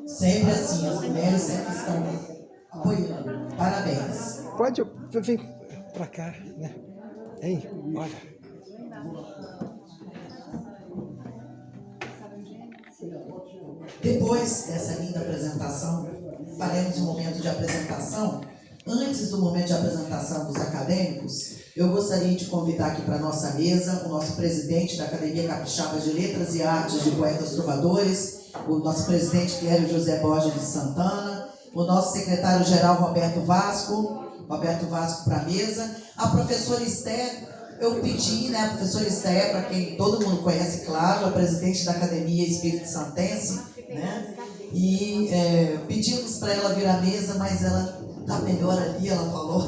Sempre assim, as mulheres sempre estão apoiando. Parabéns. Pode vir para cá, né? Hein? Olha. Depois dessa linda apresentação, faremos um momento de apresentação. Antes do momento de apresentação dos acadêmicos, eu gostaria de convidar aqui para a nossa mesa o nosso presidente da Academia Capixaba de Letras e Artes de Poetas Trovadores, o nosso presidente Clério José Borges de Santana, o nosso secretário-geral Roberto Vasco para a mesa, a professora Esther. Eu pedi, né, a professora Esther, para quem todo mundo conhece, claro, a presidente da Academia Espírito Santense, né, e pedimos para ela vir à mesa, mas ela está melhor ali, ela falou.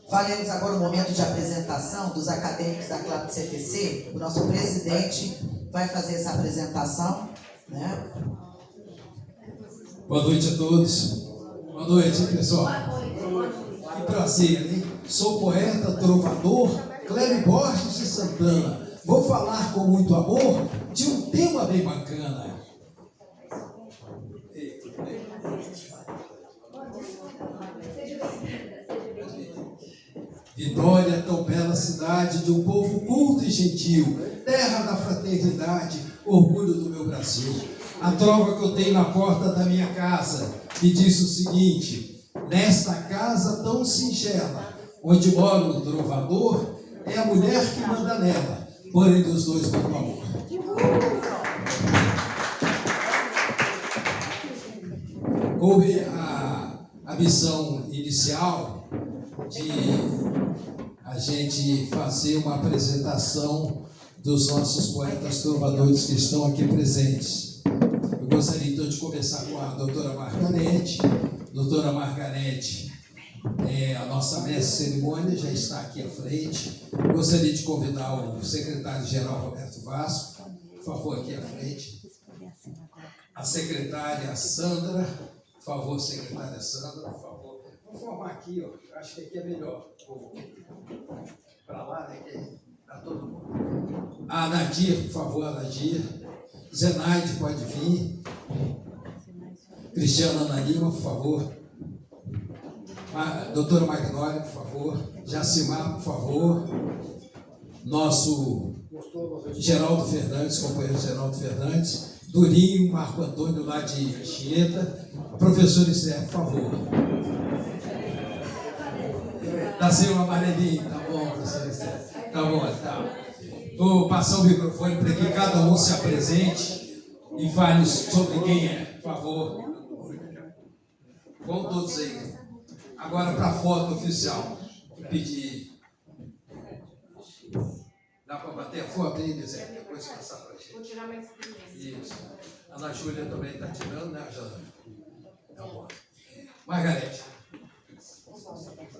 Faremos agora um momento de apresentação dos acadêmicos da CLAP CTC. O nosso presidente vai fazer essa apresentação, né? Boa noite a todos. Boa noite, pessoal. Que prazer, hein? Sou poeta, trovador, Clério Borges de Santana. Vou falar com muito amor de um tema bem bacana. Vitória, tão bela cidade, de um povo culto e gentil, terra da fraternidade, orgulho do meu Brasil. A trova que eu tenho na porta da minha casa me diz o seguinte: nesta casa tão singela, onde mora o trovador, é a mulher que manda nela, porém dos dois muito amor. Coube a missão inicial de a gente fazer uma apresentação dos nossos poetas trovadores que estão aqui presentes. Eu gostaria então de começar com a doutora Margarete. Doutora Margarete é a nossa mestre de cerimônia, já está aqui à frente. Gostaria de convidar o secretário-geral Roberto Vasco, por favor, aqui à frente. A secretária Sandra, por favor, secretária Sandra, por favor. Vou formar aqui, ó. Acho que aqui é melhor. Para lá, né? Que está todo mundo. A Nadia, por favor, a Nadia. Zenaide, pode vir. Cristiana Ana Lima, por favor. Doutora Magnólia, por favor. Jacimar, por favor. Nosso Geraldo Fernandes, companheiro Geraldo Fernandes. Durinho, Marco Antônio, lá de Chieta. Professor Esther, por favor. Nasceu um amarelinho, tá bom, professor Esther? Tá bom, tá. Vou passar o microfone para que cada um se apresente e fale sobre quem é, por favor. Vão todos aí. Agora para a foto oficial. Vou pedir. Dá para bater a foto aí, Zé? Depois passar para a gente. Vou tirar mais primeiro. Isso. A Ana Júlia também está tirando, né, Jana? Tá bom. Margarete.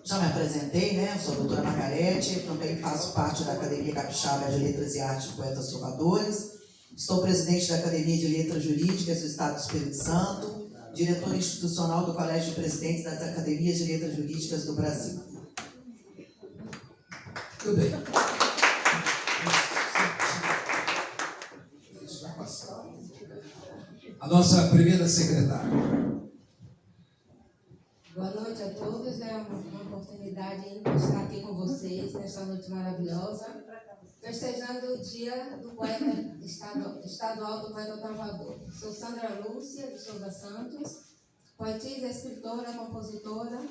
Já me apresentei, né? Eu sou a doutora Margarete, também faço parte da Academia Capixaba de Letras e Artes de Poetas Trovadores. Estou presidente da Academia de Letras Jurídicas do Estado do Espírito Santo, diretora institucional do Colégio de Presidentes das Academias de Letras Jurídicas do Brasil. Tudo bem. Isso vai passar. A nossa primeira secretária. Boa noite a todos, é uma oportunidade de estar aqui com vocês nesta noite maravilhosa, festejando o dia do poeta estadual do poeta trovador. Sou Sandra Lúcia de Souza Santos, poetisa, escritora, compositora,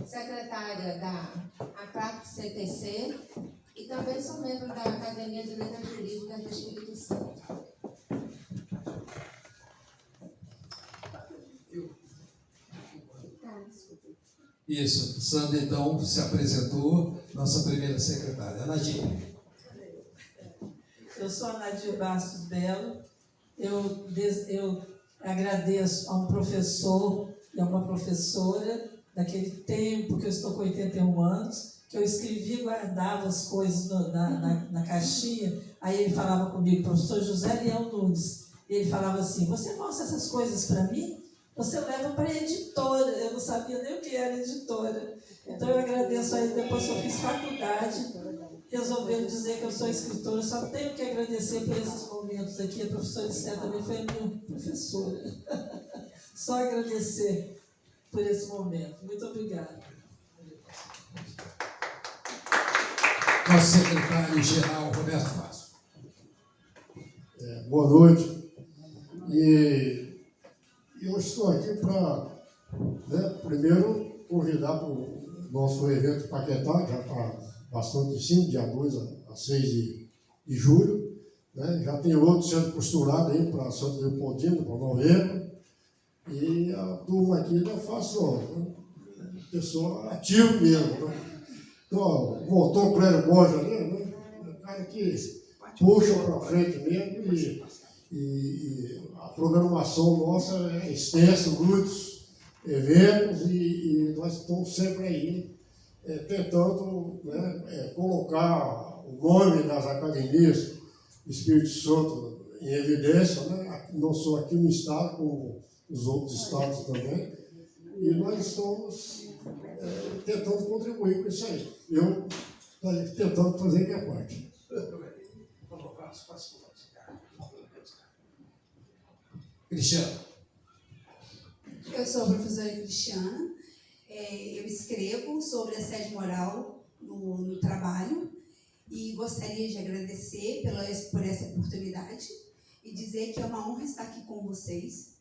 secretária da ACLAP CTC e também sou membro da Academia de Letras Jurídicas do Espírito Santo. Isso, Sandra então se apresentou, nossa primeira secretária. Nadia. Eu sou a Nadia Bastos Belo. Eu agradeço a um professor e a uma professora daquele tempo que eu estou com 81 anos, que eu escrevia e guardava as coisas na caixinha. Aí ele falava comigo, professor José Leão Nunes, e ele falava assim: você mostra essas coisas para mim? você leva para a editora. Eu não sabia nem o que era editora. Então eu agradeço a ele. Depois que eu fiz faculdade, resolveram dizer que eu sou escritora. Eu só tenho que agradecer por esses momentos aqui. A professora Esther também foi minha professora. Só agradecer por esse momento. Muito obrigada. Nosso secretário-geral, Roberto Fácil. Boa noite. E eu estou aqui para, primeiro, convidar para o nosso evento Paquetá, já está bastante em cima, dia 2 a 6 de julho. Já tem outro sendo costurado aí para Santo Leopoldino, para novembro. E a turma aqui não faz só, pessoa ativa mesmo. Então, o motor Clério Borges ali, o cara que puxa para frente mesmo e a programação nossa é extensa, muitos eventos e nós estamos sempre aí tentando colocar o nome das academias do Espírito Santo em evidência, não só aqui no estado, como nos outros estados também, e nós estamos tentando contribuir com isso aí. Eu estou tentando fazer a minha parte. Cristiano. Eu sou a professora Cristiana. Eu escrevo sobre assédio moral no trabalho e gostaria de agradecer por essa oportunidade e dizer que é uma honra estar aqui com vocês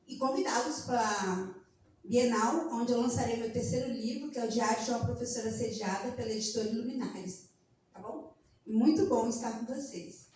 e convidá-los para a Bienal, onde eu lançarei meu terceiro livro, que é o Diário de uma Professora Assediada, pela editora Iluminares. Tá bom? Muito bom estar com vocês.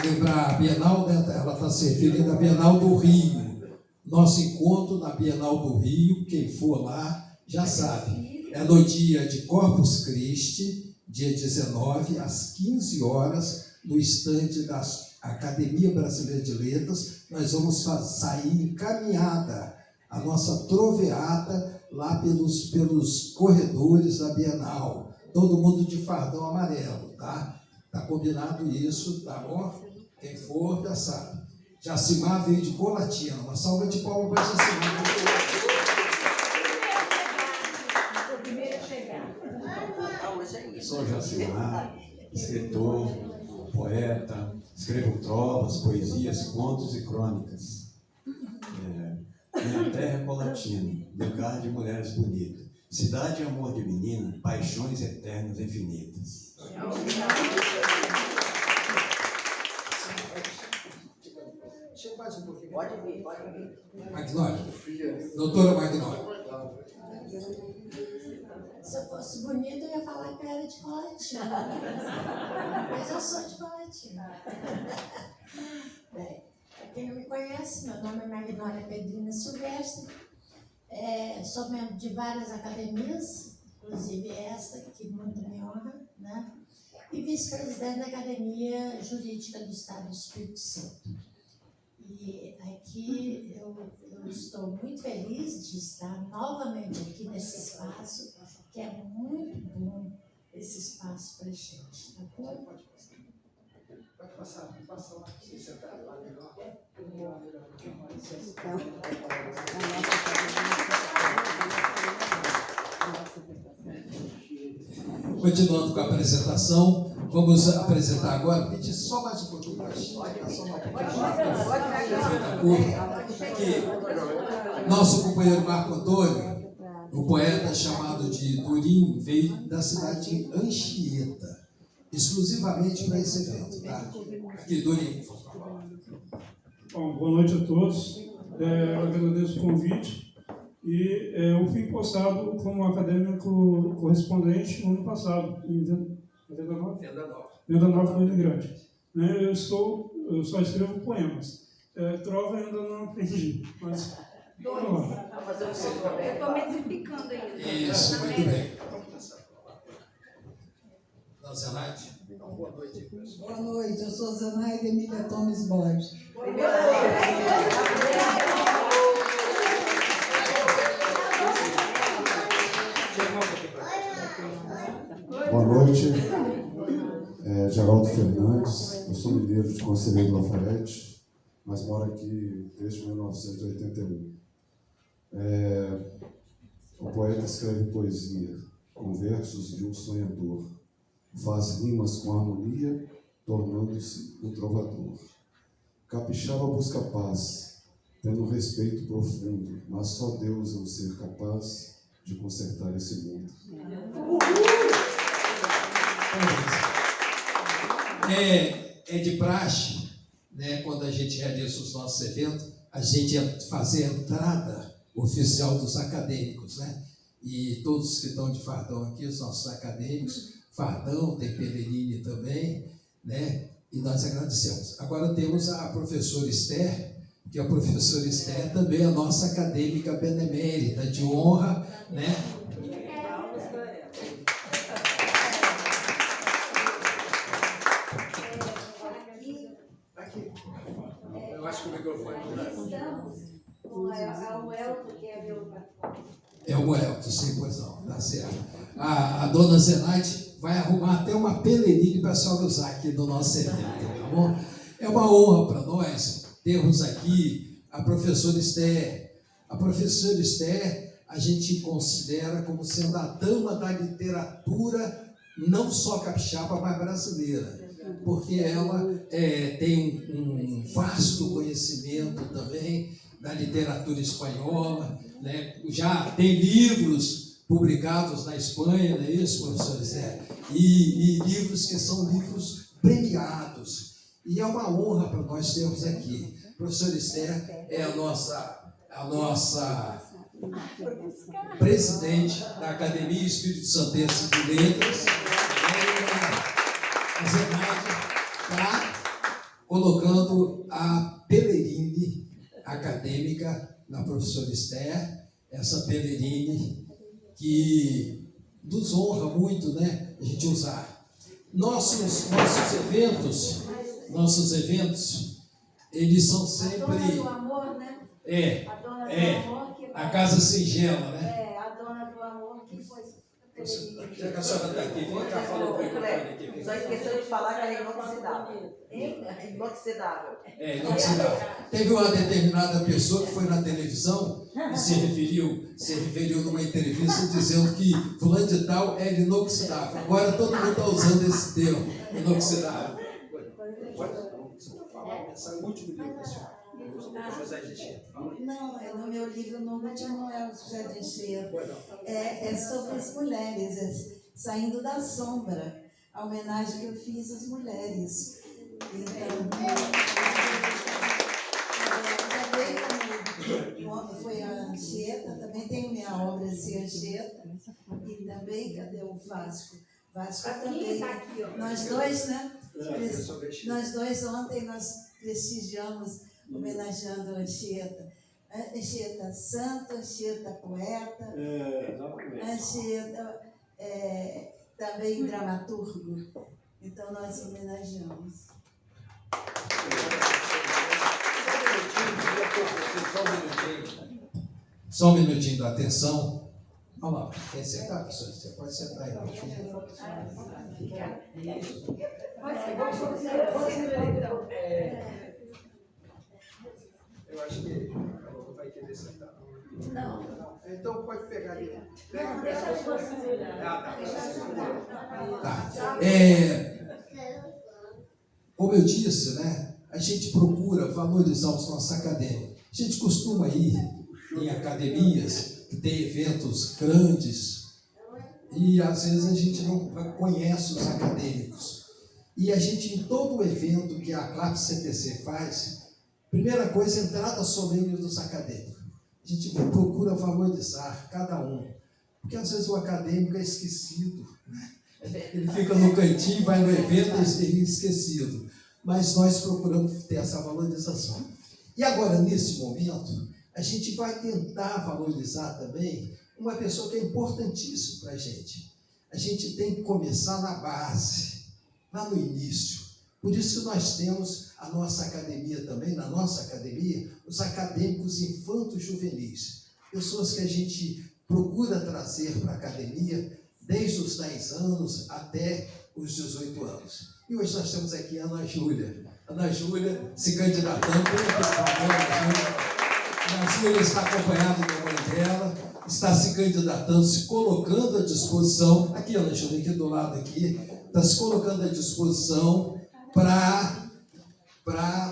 Lembrar a Bienal, ela está se referindo à Bienal do Rio. Nosso encontro na Bienal do Rio, quem for lá já sabe, é no dia de Corpus Christi, dia 19, às 15 horas, no estande da Academia Brasileira de Letras. Nós vamos sair encaminhada a nossa troveata lá pelos corredores da Bienal. Todo mundo de fardão amarelo, tá? Tá combinado isso, tá bom? Quem for já sabe. Jacimar veio de Colatina. Uma salva de palmas para Jacimar. Sou Jacimar, escritor, poeta, escrevo trovas, poesias, contos e crônicas. Minha terra é Colatina, lugar de mulheres bonitas. Cidade e amor de menina, paixões eternas infinitas. Pode vir. Magnólia. Doutora Magnólia. Se eu fosse bonita, eu ia falar que eu era de Colatina. Mas eu sou de Colatina. Bem, para quem não me conhece, meu nome é Magnólia Pedrina Silvestre. Sou membro de várias academias, inclusive esta, que muito me honra, né? E vice-presidente da Academia Jurídica do Estado do Espírito Santo. E aqui eu estou muito feliz de estar novamente aqui nesse espaço, que é muito bom esse espaço para a gente. Tá bom? Pode passar lá. Se sentar lá melhor. Continuando com a apresentação, vamos apresentar agora. Pedir só mais um pouquinho. Nosso companheiro Marco Antônio, o poeta chamado de Turim, veio da cidade de Anchieta, exclusivamente para esse evento, tá? Aqui, Turim. Bom, boa noite a todos. Eu agradeço o convite. E eu fui postado como acadêmico correspondente no ano passado, em Venda Nova do Imigrante. Eu só escrevo poemas. Trova ainda não aprendi, mas vamos lá. Eu estou me desempicando ainda. Isso, muito bem. Zenaide. Boa noite, pessoal. Boa noite, eu sou Zenaide Emília Tomes Borges. Boa noite, Geraldo Fernandes, eu sou sou mineiro de Conselheiro Lafayette, mas moro aqui desde 1981. O poeta escreve poesia com versos de um sonhador, faz rimas com harmonia, tornando-se um trovador. Capixaba busca paz, tendo um respeito profundo, mas só Deus é um ser capaz de consertar esse mundo. É de praxe, né, quando a gente realiza os nossos eventos, a gente fazer a entrada oficial dos acadêmicos, né? E todos que estão de fardão aqui, os nossos acadêmicos, fardão, tem Pellegrini também, né? E nós agradecemos. Agora temos a professora Esther, que a professora Esther também é a nossa acadêmica benemérita, de honra, né? Eu acho que o microfone é o Elton, sim, pois não, tá certo. A dona Zenaide vai arrumar até uma Pellegrini para a senhora usar aqui no nosso evento, tá bom? É uma honra para nós termos aqui a professora Esther. A professora Esther, a gente considera como sendo a dama da literatura, não só capixaba, mas brasileira, porque ela tem um vasto conhecimento também da literatura espanhola, né? Já tem livros publicados na Espanha, não é isso, professor Esther? E livros que são livros premiados. E é uma honra para nós termos aqui. Professor Esther é a nossa presidente da Academia Espírito Santense de Letras. A Zenaide está colocando a Pellegrini acadêmica na professora Esther, essa Pellegrini que nos honra muito, né, a gente usar. Nossos eventos, eles são sempre... A dona do amor, né? A dona do amor que vai... A casa singela, né? A dona do amor que foi... Já que a senhora está aqui, vem cá, fala um pouco aqui. Só esqueceu de falar que ela é inoxidável. Inoxidável. Inoxidável. Teve uma determinada pessoa que foi na televisão e se referiu numa entrevista dizendo que fulano de tal era inoxidável. Agora todo mundo está usando esse termo, inoxidável. Esse é o último livro da senhora. José de Enxerto. Não, no meu livro, no último não é o José de Enxerto. É sobre as mulheres, saindo da sombra, a homenagem que eu fiz às mulheres. Então, também foi a Anchieta, também tenho minha obra assim, Anchieta, e também, cadê o Vasco? Vasco também. Nós dois, né? Nós dois ontem nós prestigiamos, homenageando a Anchieta. Anchieta santo, Anchieta poeta, Anchieta também dramaturgo. Então nós homenageamos. Só um minutinho da atenção. Vamos lá, quer sentar, professor? Você pode sentar aí. Eu acho que ela não vai querer sentar. Não. Então pode pegar ali. Tá. Como eu disse, né? A gente procura valorizar os nossos acadêmicos. A gente costuma ir em academias que tem eventos grandes e às vezes a gente não conhece os acadêmicos. E a gente, em todo o evento que a CLAP CTC faz, primeira coisa, entrada solene dos acadêmicos. A gente procura valorizar cada um, porque às vezes o acadêmico é esquecido, né? Ele fica no cantinho, vai no evento e é esquecido. Mas nós procuramos ter essa valorização. E agora, nesse momento, a gente vai tentar valorizar também uma pessoa que é importantíssima para a gente. A gente tem que começar na base, lá no início. Por isso que nós temos a nossa academia também, na nossa academia, os acadêmicos infantos juvenis. Pessoas que a gente procura trazer para a academia desde os 10 anos até os 18 anos. E hoje nós temos aqui a Ana Júlia. Ana Júlia se candidatando. Ana Júlia está acompanhada da mãe dela, está se candidatando, se colocando à disposição. Aqui, Ana Júlia, aqui do lado aqui, está se colocando à disposição para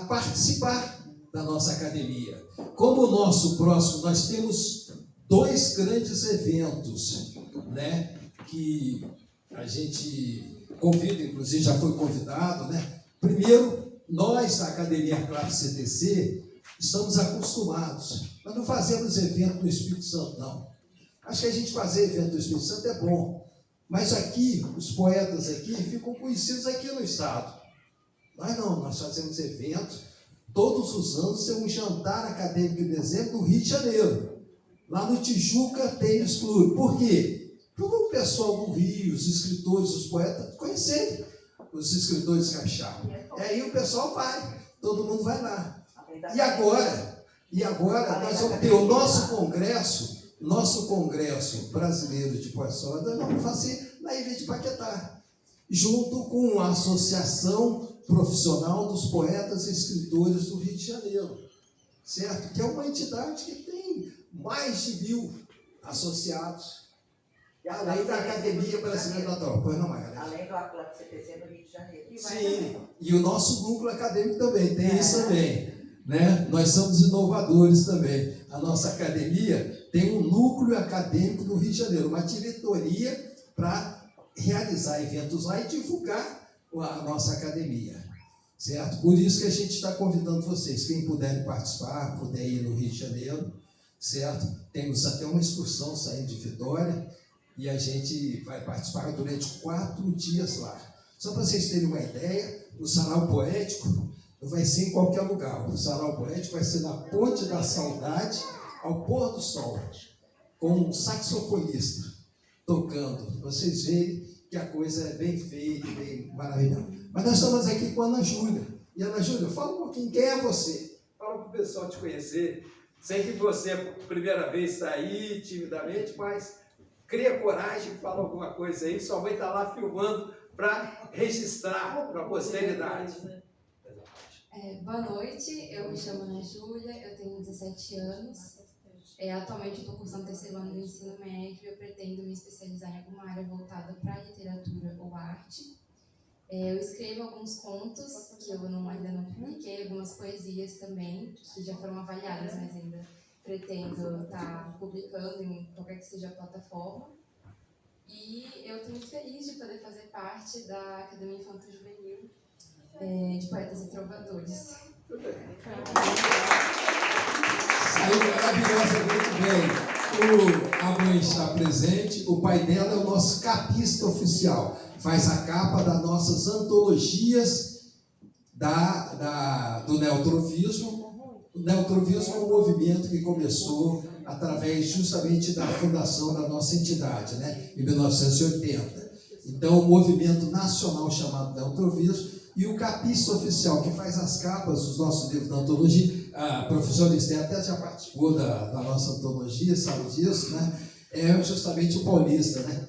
participar da nossa academia. Como o nosso próximo, nós temos 2 grandes eventos, né, que a gente convida, inclusive já foi convidado, né? Primeiro, nós, da Academia Claro CTC, estamos acostumados. Nós não fazemos evento no Espírito Santo, não. Acho que a gente fazer evento no Espírito Santo é bom, mas aqui, os poetas aqui ficam conhecidos aqui no estado. Nós não, nós fazemos evento, todos os anos tem um jantar acadêmico em dezembro no Rio de Janeiro. Lá no Tijuca Tênis Clube. Por quê? Porque o pessoal do Rio, os escritores, os poetas, conhecerem os escritores capixabas. E aí o pessoal vai, todo mundo vai lá. E agora nós vamos ter o nosso congresso brasileiro de poesia, nós vamos fazer na Ilha de Paquetá, junto com a Associação Profissional dos Poetas e Escritores do Rio de Janeiro, certo? Que é uma entidade que tem mais de 1.000 associados, além da Academia Brasileira da Tropa. Pois não, Magalhães? Além do Aclato CTC no Rio de Janeiro. Sim, e o nosso núcleo acadêmico também, tem isso também. Né? Nós somos inovadores também. A nossa academia tem um núcleo acadêmico no Rio de Janeiro, uma diretoria para realizar eventos lá e divulgar a nossa academia, certo? Por isso que a gente está convidando vocês, quem puder participar, puder ir no Rio de Janeiro, certo? Temos até uma excursão saindo de Vitória e a gente vai participar durante 4 dias lá. Só para vocês terem uma ideia, o Sarau Poético não vai ser em qualquer lugar. O Sarau Poético vai ser na Ponte da Saudade, ao pôr do sol, com um saxofonista tocando. Vocês veem que a coisa é bem feita, bem maravilhosa. Mas nós estamos aqui com a Ana Júlia. E Ana Júlia, fala um pouquinho, quem é você? Fala para o pessoal te conhecer. Sei que você, primeira vez, está aí, timidamente, mas cria coragem, fala alguma coisa aí. Sua mãe está lá filmando para registrar para a posteridade. Boa noite, eu me chamo Ana Júlia, eu tenho 17 anos. Atualmente eu estou cursando 3º ano do ensino médio e eu pretendo me especializar em alguma área voltada para a literatura ou arte. Eu escrevo alguns contos que eu ainda não publiquei, algumas poesias também, que já foram avaliadas, mas ainda pretendo estar publicando em qualquer que seja a plataforma. E eu estou muito feliz de poder fazer parte da Academia Infantil Juvenil de Poetas e Trovadores. Saiu maravilhosa, muito bem. A mãe está presente, o pai dela é o nosso capista oficial, faz a capa das nossas antologias do neotrovismo. O neotrovismo é um movimento que começou através justamente da fundação da nossa entidade, né, em 1980. Então, o movimento nacional chamado neotrovismo e o capista oficial, que faz as capas dos nossos livros da antologia, a professora Esther até já participou da nossa antologia, sabe disso, né? É justamente o paulista, né?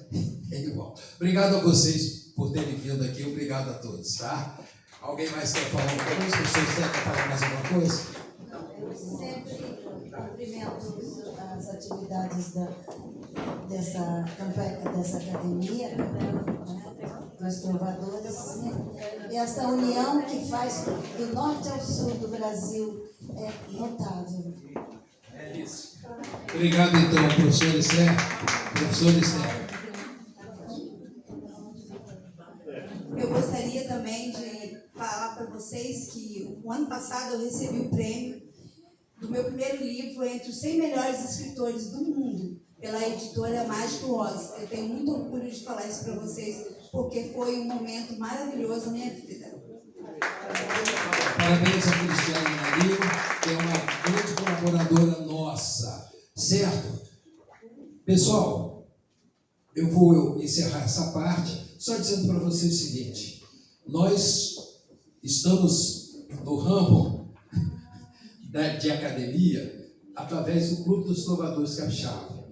É igual. Obrigado a vocês por terem vindo aqui, obrigado a todos, tá? Alguém mais quer falar alguma coisa? Os professores querem falar mais alguma coisa? Eu sempre cumprimento as atividades dessa academia, dos trovadores, e essa união que faz do norte ao sul do Brasil é notável. É isso. Obrigado, então, professor Esther. Professor Esther. Eu gostaria também de falar para vocês que o ano passado eu recebi o prêmio do meu primeiro livro entre os 100 melhores escritores do mundo, pela editora Mágico Oz. Eu tenho muito orgulho de falar isso para vocês, porque foi um momento maravilhoso na minha vida. Parabéns a Cristiane Marinho, que é uma grande colaboradora nossa, certo? Pessoal, eu vou encerrar essa parte só dizendo para vocês o seguinte: nós estamos no ramo de academia através do Clube dos Trovadores Capixaba.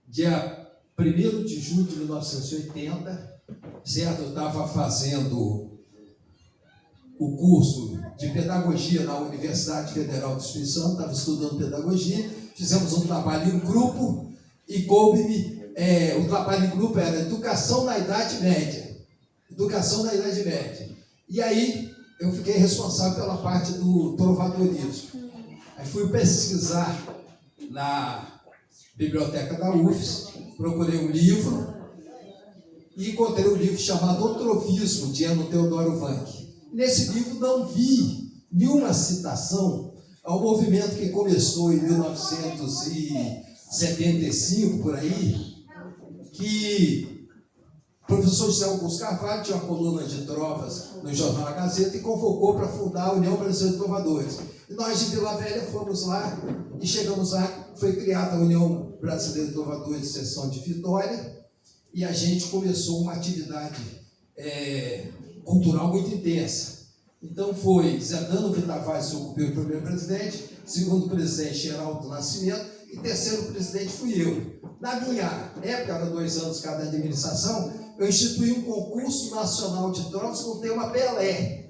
Dia 1º de julho de 1980, certo? Eu estava fazendo o curso de pedagogia na Universidade Federal do Espírito Santo, estava estudando pedagogia, fizemos um trabalho em grupo e coube-me, o trabalho em grupo era educação na Idade Média. Educação na Idade Média. E aí eu fiquei responsável pela parte do trovadorismo. Aí fui pesquisar na biblioteca da UFES, procurei um livro e encontrei um livro chamado O Trovismo, de Eno Teodoro Vanck. Nesse livro não vi nenhuma citação ao movimento que começou em 1975, por aí, que o professor José Augusto Carvalho tinha uma coluna de trovas no jornal A Gazeta e convocou para fundar a União Brasileira de Trovadores. E nós de Vila Velha fomos lá e chegamos lá, foi criada a União Brasileira de Trovadores, seção de Vitória, e a gente começou uma atividade cultural muito intensa. Então foi Zé Dano Vitavares, ocupou o primeiro presidente, segundo presidente Geraldo Nascimento, e terceiro presidente fui eu. Na minha época, era 2 anos cada administração, eu instituí um concurso nacional de trovas com o tema Pelé.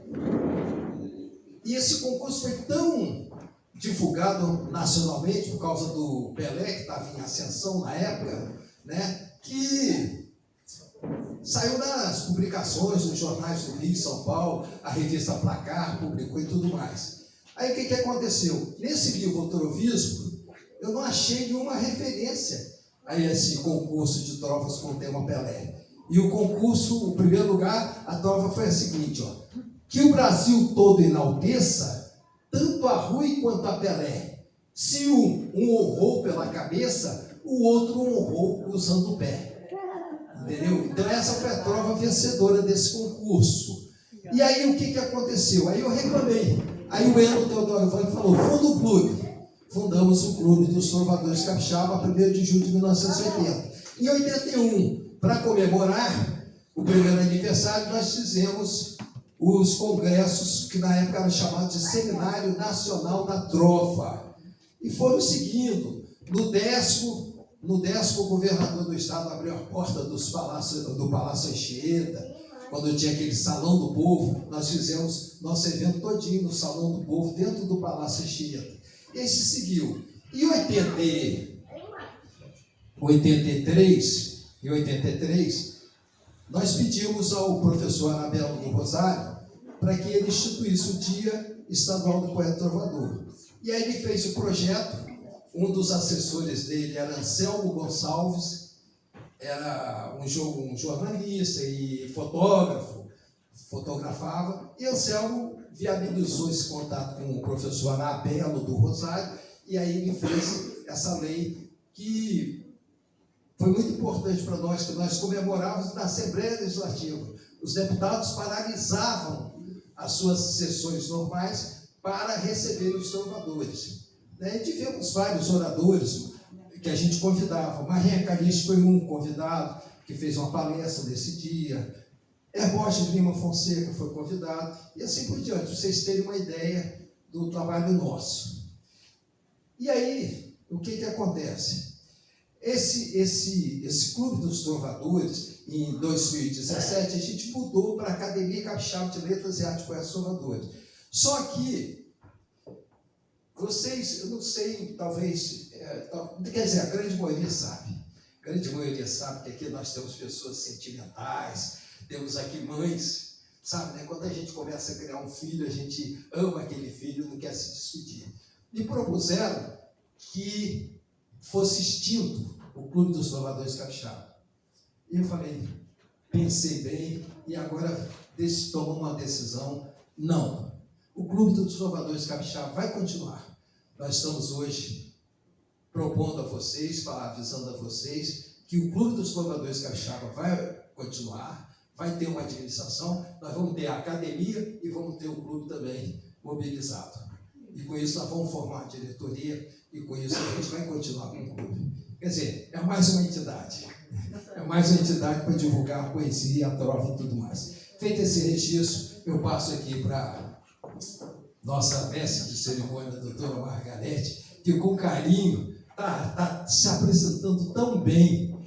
E esse concurso foi tão divulgado nacionalmente, por causa do Pelé, que estava em ascensão na época, né, que saiu nas publicações, nos jornais do Rio e São Paulo, a revista Placar publicou e tudo mais. Aí o que aconteceu? Nesse livro, O Trovismo, eu não achei nenhuma referência a esse concurso de trovas com o tema Pelé. E o concurso, o primeiro lugar, a trova foi a seguinte, ó: que o Brasil todo enalteça tanto a Rui quanto a Pelé. Se um honrou pela cabeça, o outro honrou usando o pé. Entendeu? Então essa foi a trova vencedora desse concurso. E aí o que aconteceu? Aí eu reclamei. Aí o Eno Teodoro Vanck falou: funda o clube. Fundamos o Clube dos Trovadores Capixaba, 1º de julho de 1980. Em 81, para comemorar o primeiro aniversário, nós fizemos os congressos, que na época eram chamados de Seminário Nacional da Trova. E foram seguindo. No décimo, o governador do estado abriu a porta do Palácio Anchieta, quando tinha aquele Salão do Povo, nós fizemos nosso evento todinho no Salão do Povo, dentro do Palácio Anchieta. E aí se seguiu. Em 83, nós pedimos ao professor Anabelo do Rosário para que ele instituísse o Dia Estadual do Poeta Trovador. E aí ele fez o projeto. Um dos assessores dele era Anselmo Gonçalves, era um jornalista e fotógrafo, fotografava, e Anselmo viabilizou esse contato com o professor Anabelo do Rosário, e aí ele fez essa lei que foi muito importante para nós, que nós comemorávamos na Assembleia Legislativa. Os deputados paralisavam as suas sessões normais para receber os trovadores. E tivemos vários oradores que a gente convidava. Marinha Calixto foi um convidado que fez uma palestra nesse dia. Herborges de Lima Fonseca foi convidado. E assim por diante, para vocês terem uma ideia do trabalho nosso. E aí, o que acontece? Esse Clube dos Trovadores, em 2017, a gente mudou para a Academia Capixaba de Letras e Artes Poetas Trovadores. Só que vocês, eu não sei, talvez, quer dizer, a grande maioria sabe. A grande maioria sabe que aqui nós temos pessoas sentimentais, temos aqui mães, sabe, né? Quando a gente começa a criar um filho, a gente ama aquele filho e não quer se despedir. Me propuseram que fosse extinto o Clube dos Trovadores Capixaba. E eu falei, pensei bem, e agora tomamos uma decisão, não. O Clube dos Trovadores Capixaba vai continuar. Nós estamos hoje propondo a vocês, avisando a vocês, que o Clube dos Trovadores Capixaba vai continuar, vai ter uma administração, nós vamos ter a academia e vamos ter o clube também mobilizado. E com isso nós vamos formar a diretoria e com isso a gente vai continuar com o clube. Quer dizer, é mais uma entidade. É mais uma entidade para divulgar a poesia, a trova e tudo mais. Feito esse registro, eu passo aqui para nossa mestre de cerimônia, a doutora Margarete, que com carinho está se apresentando tão bem.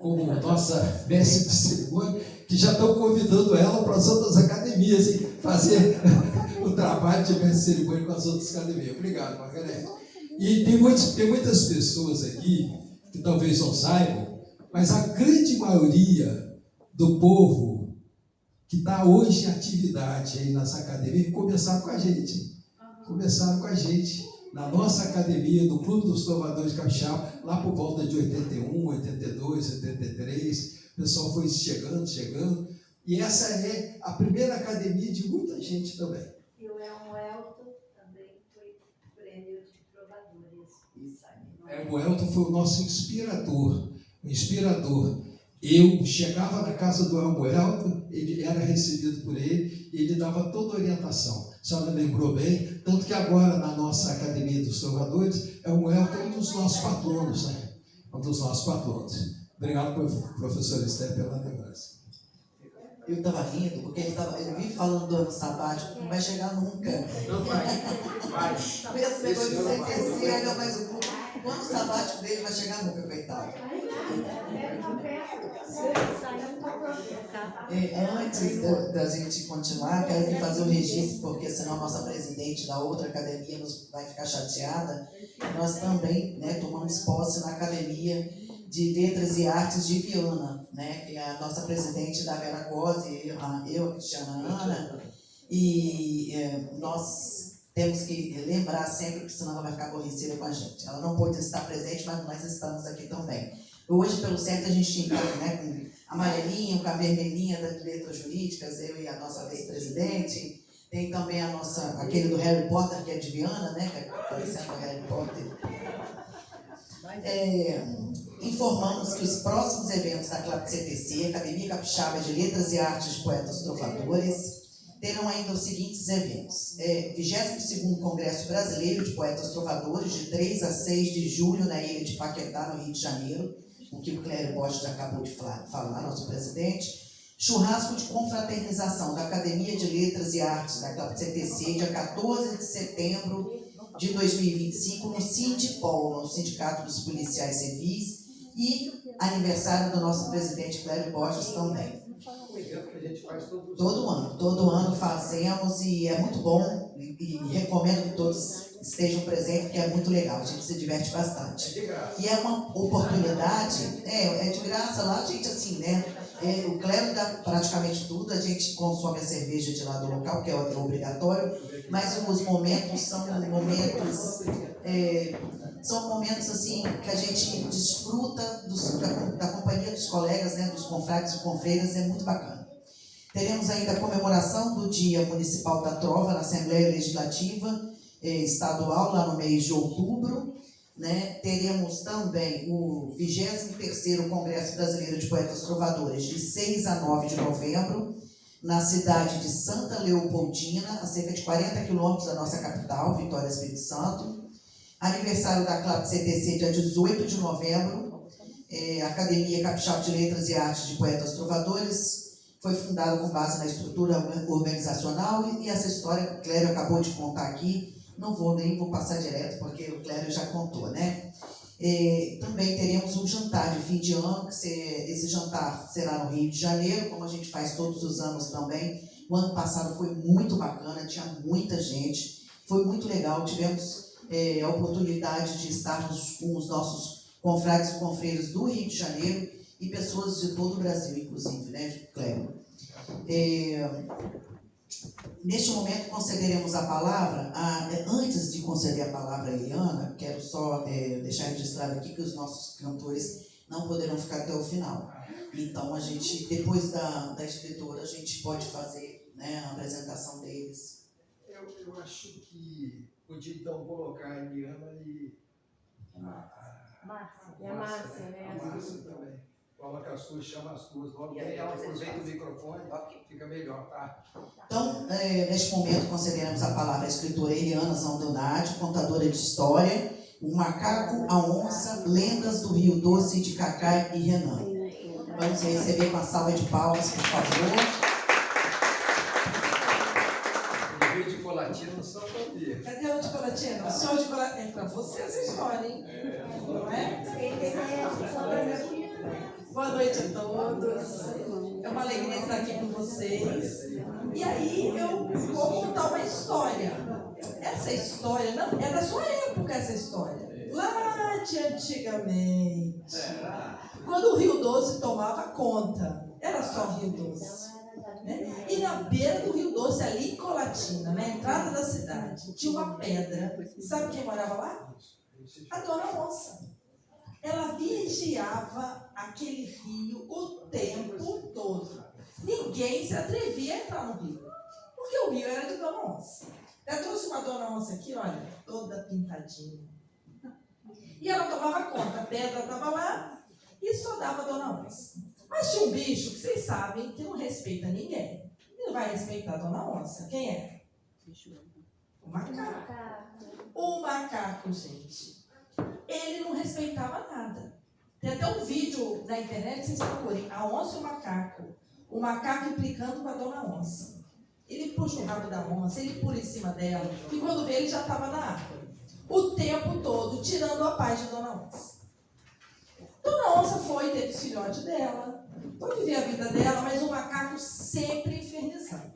como nossa mestre de cerimônia, que já estão convidando ela para as outras academias e fazer o trabalho de mestre de cerimônia com as outras academias. Obrigado, Margarete. E tem muitas pessoas aqui que talvez não saibam, mas a grande maioria do povo que está hoje em atividade aí nas academias começaram com a gente. Começaram com a gente na nossa academia, do Clube dos Trovadores de Capixaba, lá por volta de 81, 82, 83. O pessoal foi chegando. E essa é a primeira academia de muita gente também. E o Elton também foi prêmio de trovadores. O Elton foi o nosso inspirador. Eu chegava na casa do Elton, ele era recebido por ele dava toda a orientação. A senhora lembrou bem, tanto que agora na nossa Academia dos Trovadores, o Elton é um dos nossos patronos, né? Um dos nossos patronos. Obrigado, professor Esther, pela lembrança. Eu estava rindo, porque ele vive falando do ano sabático, não vai chegar nunca. Não vai. Esse negócio de CTC, ainda mais o ano sabático dele vai chegar nunca, coitado. Antes da gente continuar, quero aqui fazer o registro, porque senão a nossa presidente da outra academia vai ficar chateada. Nós também, né, tomamos posse na Academia de Letras e Artes de Viana, né, que é a nossa presidente da Vera Cosi, eu, a Cristiana Ana, e nós temos que lembrar sempre, porque senão ela vai ficar aborrecida com a gente. Ela não pôde estar presente, mas nós estamos aqui também. Hoje, pelo certo, a gente tinha, né, com a amarelinha, com a vermelhinha das letras jurídicas, eu e a nossa vice-presidente. Tem também aquele do Harry Potter, que é de Viana, né, que é parecendo o Harry Potter. Informamos que os próximos eventos da Clap CTC, Academia Capixaba de Letras e Artes de Poetas Trovadores, terão ainda os seguintes eventos. 22º Congresso Brasileiro de Poetas Trovadores, de 3 a 6 de julho, na ilha de Paquetá, no Rio de Janeiro, o que o Clério Bosch já acabou de falar, nosso presidente. Churrasco de confraternização da Academia de Letras e Artes da Clap CTC, dia 14 de setembro de 2025, no Sindipol, no Sindicato dos Policiais Civis, e aniversário do nosso presidente Clério Borges também. Todo ano fazemos, e é muito bom, e recomendo que todos estejam presentes, porque é muito legal, a gente se diverte bastante. E é uma oportunidade, é de graça lá, a gente assim, né? O Clério dá praticamente tudo, a gente consome a cerveja de lá do local, que é obrigatório, mas os momentos são momentos assim que a gente desfruta da companhia dos colegas, né, dos confrades e confreiras, é muito bacana. Teremos ainda a comemoração do Dia Municipal da Trova na Assembleia Legislativa Estadual, lá no mês de outubro. Né? Teremos também o 23º Congresso Brasileiro de Poetas Trovadores, de 6 a 9 de novembro, na cidade de Santa Leopoldina, a cerca de 40 quilômetros da nossa capital, Vitória, Espírito Santo. Aniversário da Clap CTC, dia 18 de novembro, a Academia Capixaba de Letras e Artes de Poetas Trovadores, foi fundada com base na estrutura organizacional, e essa história que o Clério acabou de contar aqui, não vou passar direto, porque o Clério já contou, né? Também teremos um jantar de fim de ano, que esse jantar será no Rio de Janeiro, como a gente faz todos os anos também. O ano passado foi muito bacana, tinha muita gente, foi muito legal, tivemos a oportunidade de estarmos com os nossos confrades e confreiros do Rio de Janeiro e pessoas de todo o Brasil, inclusive, né, Clério? Neste momento, concederemos a palavra, antes de conceder a palavra a Eliana, quero só deixar registrado aqui que os nossos cantores não poderão ficar até o final. Então, a gente, depois da escritora, a gente pode fazer, né, a apresentação deles. Eu acho que podia, então, colocar a Eliana e Márcia, né? A Márcia também. Coloca as suas, chama as suas, logo bem, ela aproveita o microfone, fica melhor, tá? Então, neste momento, concederemos a palavra à escritora Eliana Zandonati, contadora de história, O Macaco, a Onça, Lendas do Rio Doce, de Cacá e Renan. Vamos receber com a salva de palmas, por favor. O Rio de Colatina só pra ver. Cadê o de Colatina? Só o de Colatina. É pra você essa história, hein? Não é? Boa É uma alegria estar aqui com vocês. E aí eu vou contar uma história. Essa história, não, é da sua época essa história. Lá de antigamente. Quando o Rio Doce tomava conta. Era só Rio Doce. Né? E na beira do Rio Doce, ali em Colatina, na entrada da cidade, tinha uma pedra. Sabe quem morava lá? A Dona Onça. Ela vigiava aquele rio o tempo todo. Ninguém se atrevia a entrar no rio, porque o rio era de Dona Onça. Eu trouxe uma Dona Onça aqui, olha, toda pintadinha. E ela tomava conta, a pedra estava lá e só dava Dona Onça. Mas tinha um bicho que vocês sabem que não respeita ninguém. E não vai respeitar a Dona Onça. Quem é? O macaco. O macaco, gente. Ele não respeitava nada. Tem até um vídeo na internet, vocês procurem, a onça e o macaco implicando com a Dona Onça. Ele puxa o rabo da onça, ele pula em cima dela, e quando vê, ele já estava na árvore. O tempo todo, tirando a paz de Dona Onça. Dona Onça foi ter o filhote dela, foi viver a vida dela, mas o macaco sempre infernizando.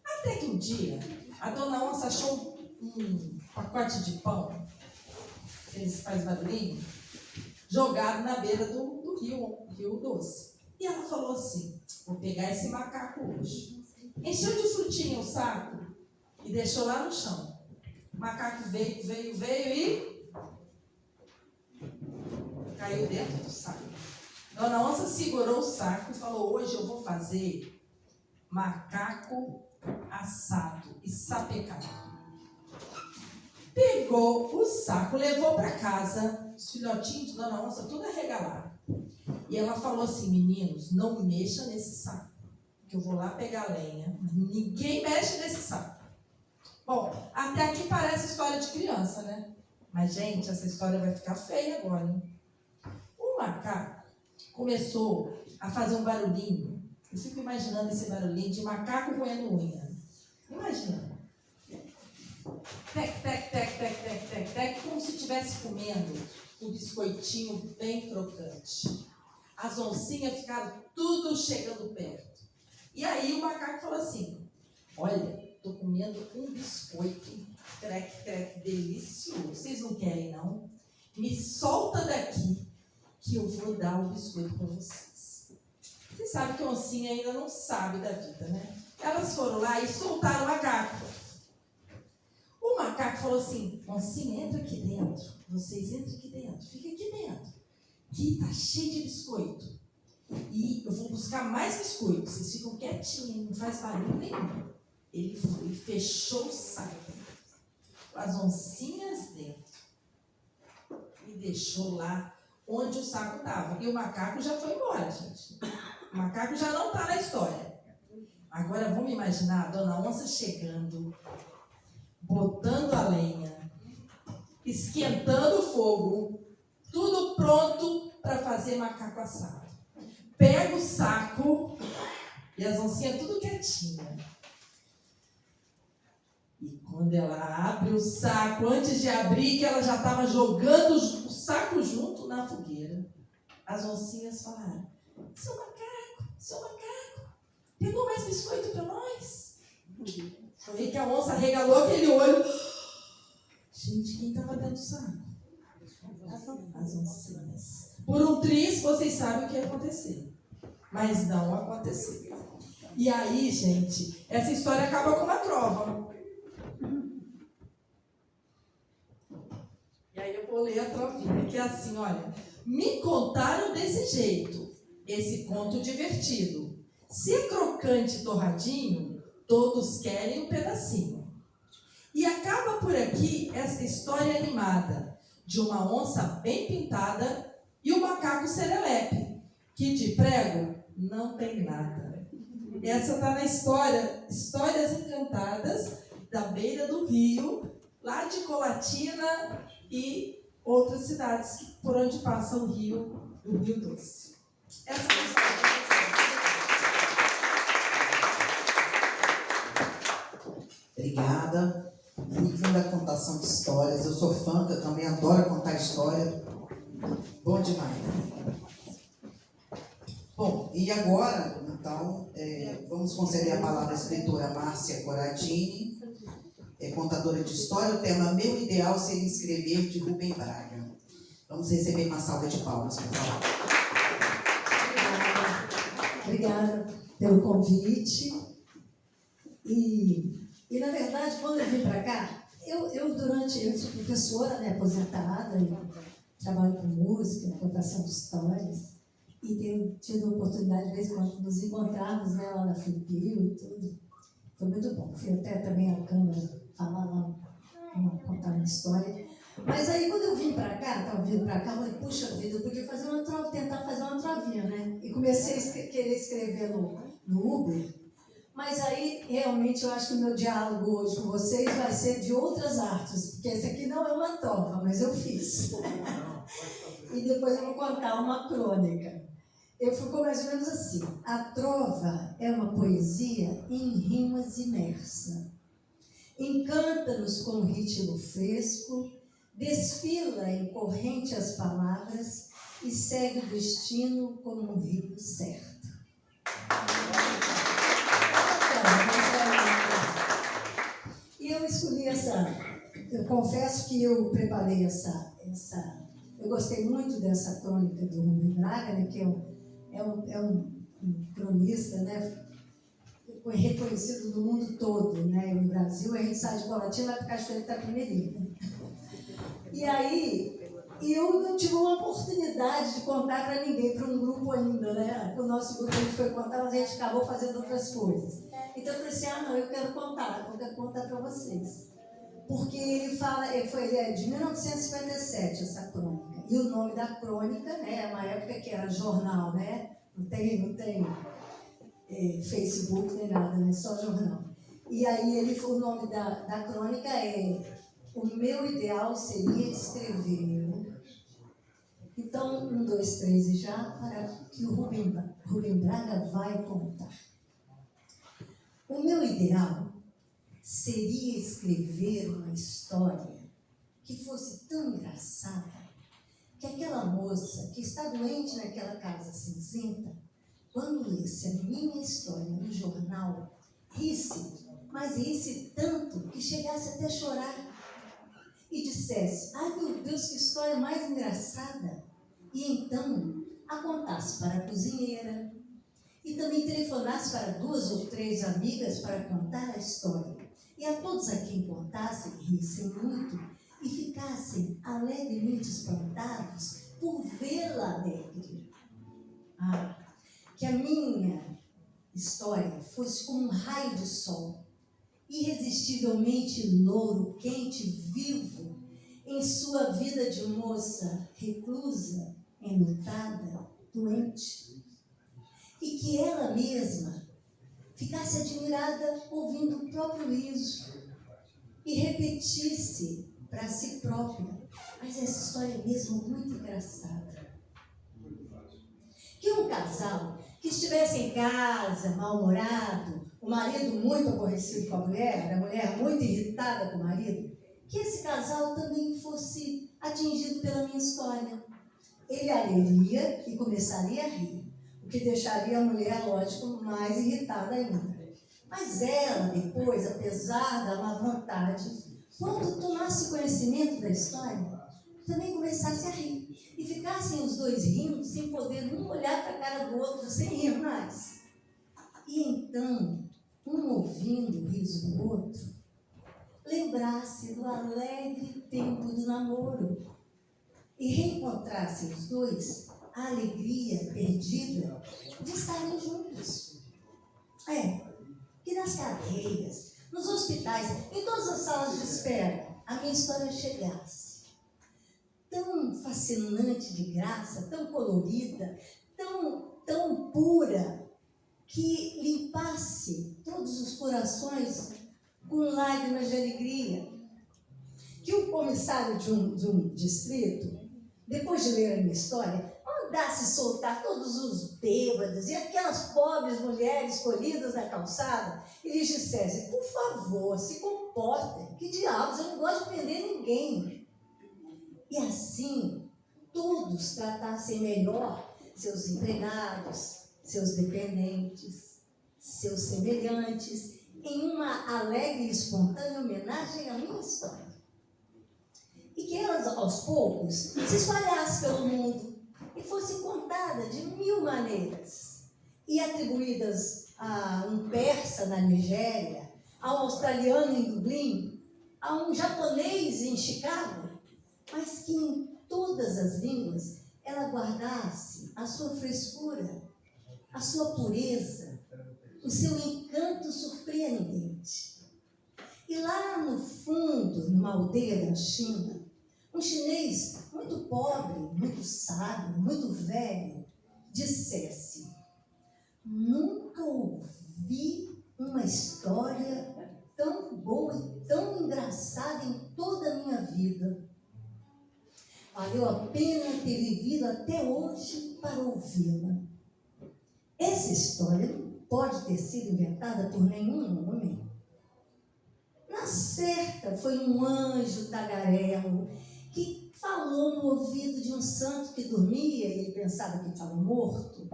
Até que um dia, a Dona Onça achou um pacote de pão, eles fazem barulhinho, jogado na beira do rio Doce. E ela falou assim, vou pegar esse macaco hoje. Encheu de frutinha o saco e deixou lá no chão. O macaco veio e caiu dentro do saco. Dona Onça segurou o saco e falou, hoje eu vou fazer macaco assado e sapecado. Pegou o saco, levou para casa, os filhotinhos de Dona Onça tudo arregalado. E ela falou assim, meninos, não mexa nesse saco, que eu vou lá pegar lenha. Ninguém mexe nesse saco. Bom, até aqui parece história de criança, né? Mas, gente, essa história vai ficar feia agora, hein? O macaco começou a fazer um barulhinho. Eu fico imaginando esse barulhinho de macaco roendo unha. Imagina. Tec, tec, tec, tec, tec, tec, tec, como se estivesse comendo um biscoitinho bem crocante. As oncinhas ficaram tudo chegando perto. E aí o macaco falou assim, olha, estou comendo um biscoito, crec, crec, delicioso. Vocês não querem, não? Me solta daqui, que eu vou dar o biscoito para vocês. Vocês sabem que a oncinha ainda não sabe da vida, né? Elas foram lá e soltaram o macaco. O macaco falou assim, oncinha, entra aqui dentro. Vocês entram aqui dentro, fica aqui dentro. Aqui tá cheio de biscoito. E eu vou buscar mais biscoito. Vocês ficam quietinhos, não faz barulho nenhum. Ele foi e fechou o saco com as oncinhas dentro. E deixou lá onde o saco estava. E o macaco já foi embora, gente. O macaco já não está na história. Agora vamos imaginar a Dona Onça chegando, botando a lenha, esquentando o fogo, tudo pronto para fazer macaco assado. Pega o saco e as oncinhas tudo quietinha. E quando ela abre o saco, antes de abrir, que ela já estava jogando o saco junto na fogueira, as oncinhas falaram, seu macaco, pegou mais biscoito para nós? Foi aí que a onça regalou aquele olho. Gente, quem estava dentro do saco? As oncinhas. Por um triz, vocês sabem o que ia acontecer. Mas não aconteceu. E aí, gente, essa história acaba com uma trova. E aí eu vou ler a trovinha, que é assim, olha. Me contaram desse jeito, esse conto divertido. Se é crocante e torradinho, todos querem um pedacinho. E acaba por aqui essa história animada de uma onça bem pintada e um macaco serelepe, que de prego não tem nada. Essa está na história, Histórias Encantadas, da beira do rio, lá de Colatina e outras cidades por onde passa o Rio Doce. Essa é a história. Obrigada. Muito linda contação de histórias. Eu sou fã, que eu também adoro contar história. Bom demais. Bom, e E agora, então, vamos conceder a palavra à escritora Márcia Coradini, contadora de história. O tema Meu Ideal Seria Escrever, de Rubem Braga. Vamos receber uma salva de palmas, por favor. Obrigada pelo convite. E na verdade, quando eu vim para cá, eu sou professora, né, aposentada, e trabalho com música, contação de histórias, e tenho tido a oportunidade, de vez em quando, de nos encontrarmos, né, lá na Filipil e tudo. Foi muito bom. Fui até também à Câmara falar lá, contar uma história. Mas aí, quando eu vim para cá, estava vindo para cá, eu falei, puxa vida, eu podia fazer tentar fazer uma trovinha, né? E comecei a querer escrever no Uber. Mas aí, realmente, eu acho que o meu diálogo hoje com vocês vai ser de outras artes, porque esse aqui não é uma trova, mas eu fiz. E depois eu vou contar uma crônica. Ficou mais ou menos assim. A trova é uma poesia em rimas imersa. Encanta-nos com um ritmo fresco, desfila em corrente as palavras e segue o destino como um rio certo. E eu escolhi eu confesso que eu preparei eu gostei muito dessa crônica do Rubem Braga, né, que é um cronista, né, reconhecido no mundo todo, né, no Brasil, a gente sai de Colatina, vai para Cachoeira de Itapemirim, né? E aí, eu não tive uma oportunidade de contar para ninguém, para um grupo ainda, né? O nosso grupo a gente foi contar, mas a gente acabou fazendo outras coisas. Então eu falei assim, não, eu quero contar para vocês. Porque ele é de 1957, essa crônica. E o nome da crônica, né, é uma época que era jornal, né? Não tem Facebook nem nada, né? Só jornal. E aí o nome da crônica é O Meu Ideal Seria Escrever. Então, 1, 2, 3 e já, para que o Rubem Braga vai contar. O meu ideal seria escrever uma história que fosse tão engraçada que aquela moça que está doente naquela casa cinzenta, quando lesse a minha história no jornal, risse, mas risse tanto que chegasse até a chorar e dissesse, ai meu Deus, que história mais engraçada! E então a contasse para a cozinheira e também telefonasse para 2 ou 3 amigas para contar a história. E a todos a quem contassem, rissem muito e ficassem alegremente espantados por vê-la alegre. Que a minha história fosse como um raio de sol, irresistivelmente louro, quente, vivo, em sua vida de moça reclusa, enlutada, doente. E que ela mesma ficasse admirada ouvindo o próprio riso e repetisse para si própria, mas essa história é mesmo muito engraçada. Que um casal que estivesse em casa, mal-humorado, o marido muito aborrecido com a mulher muito irritada com o marido, que esse casal também fosse atingido pela minha história. Ele a leria e começaria a rir, o que deixaria a mulher, lógico, mais irritada ainda. Mas ela, depois, apesar da má vontade, quando tomasse conhecimento da história, também começasse a rir. E ficassem os dois rindo, sem poder um olhar para a cara do outro, sem rir mais. E então, um ouvindo o riso do outro, lembrasse do alegre tempo do namoro e reencontrassem os dois a alegria perdida de estarem juntos. Que nas cadeias, nos hospitais, em todas as salas de espera, a minha história chegasse. Tão fascinante de graça, tão colorida, tão pura, que limpasse todos os corações com lágrimas de alegria. Que o comissário de um distrito, depois de ler a minha história, mandasse soltar todos os bêbados e aquelas pobres mulheres colhidas na calçada e lhes dissesse, por favor, se comportem, que diabos, eu não gosto de prender ninguém. E assim, todos tratassem melhor seus empregados, seus dependentes, seus semelhantes, em uma alegre e espontânea homenagem à minha história. E que ela, aos poucos, se espalhasse pelo mundo e fosse contada de 1000 maneiras e atribuídas a um persa na Nigéria, a um australiano em Dublin, a um japonês em Chicago, mas que em todas as línguas ela guardasse a sua frescura, a sua pureza, o seu encanto surpreendente. E lá no fundo, numa aldeia da China, um chinês muito pobre, muito sábio, muito velho, dissesse: nunca ouvi uma história tão boa e tão engraçada em toda a minha vida. Valeu a pena ter vivido até hoje para ouvi-la. Essa história não pode ter sido inventada por nenhum homem. Na certa, foi um anjo tagarelo que falou no ouvido de um santo que dormia e ele pensava que estava morto.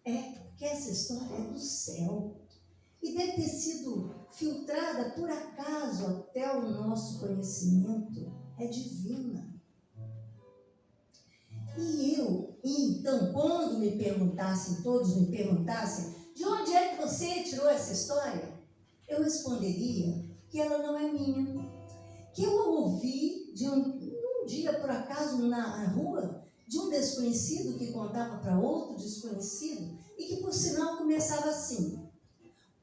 Porque essa história é do céu e deve ter sido filtrada por acaso até o nosso conhecimento. É divina. E então, quando me perguntassem, todos me perguntassem, de onde é que você tirou essa história? Eu responderia que ela não é minha, que eu a ouvi de um dia, por acaso, na rua, de um desconhecido que contava para outro desconhecido e que, por sinal, começava assim: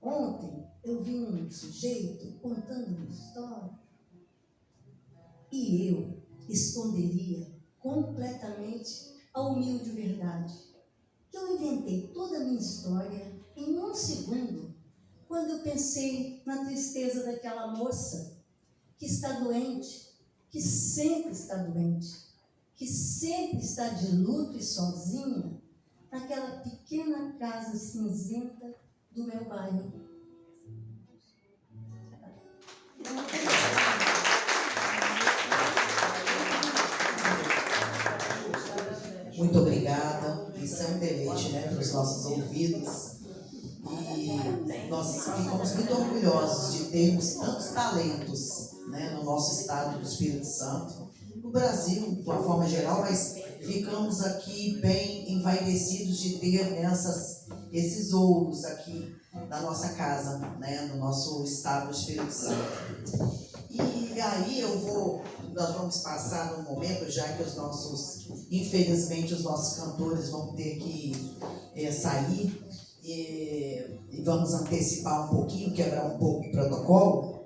ontem eu vi um sujeito contando uma história. E eu esconderia completamente a humilde verdade que eu inventei toda a minha história em 1 segundo, quando eu pensei na tristeza daquela moça que está doente, que sempre está doente, que sempre está de luto e sozinha naquela pequena casa cinzenta do meu bairro. Muito obrigada. Isso é um deleite, né, para os nossos ouvidos. E nós ficamos muito orgulhosos de termos tantos talentos, né, no nosso estado do Espírito Santo, no Brasil, de uma forma geral, mas ficamos aqui bem envaidecidos de ter, né, esses ouros aqui na nossa casa, né, no nosso estado do Espírito Santo. E aí nós vamos passar num momento, já que infelizmente os nossos cantores vão ter que sair, e vamos antecipar um pouquinho, quebrar um pouco o protocolo.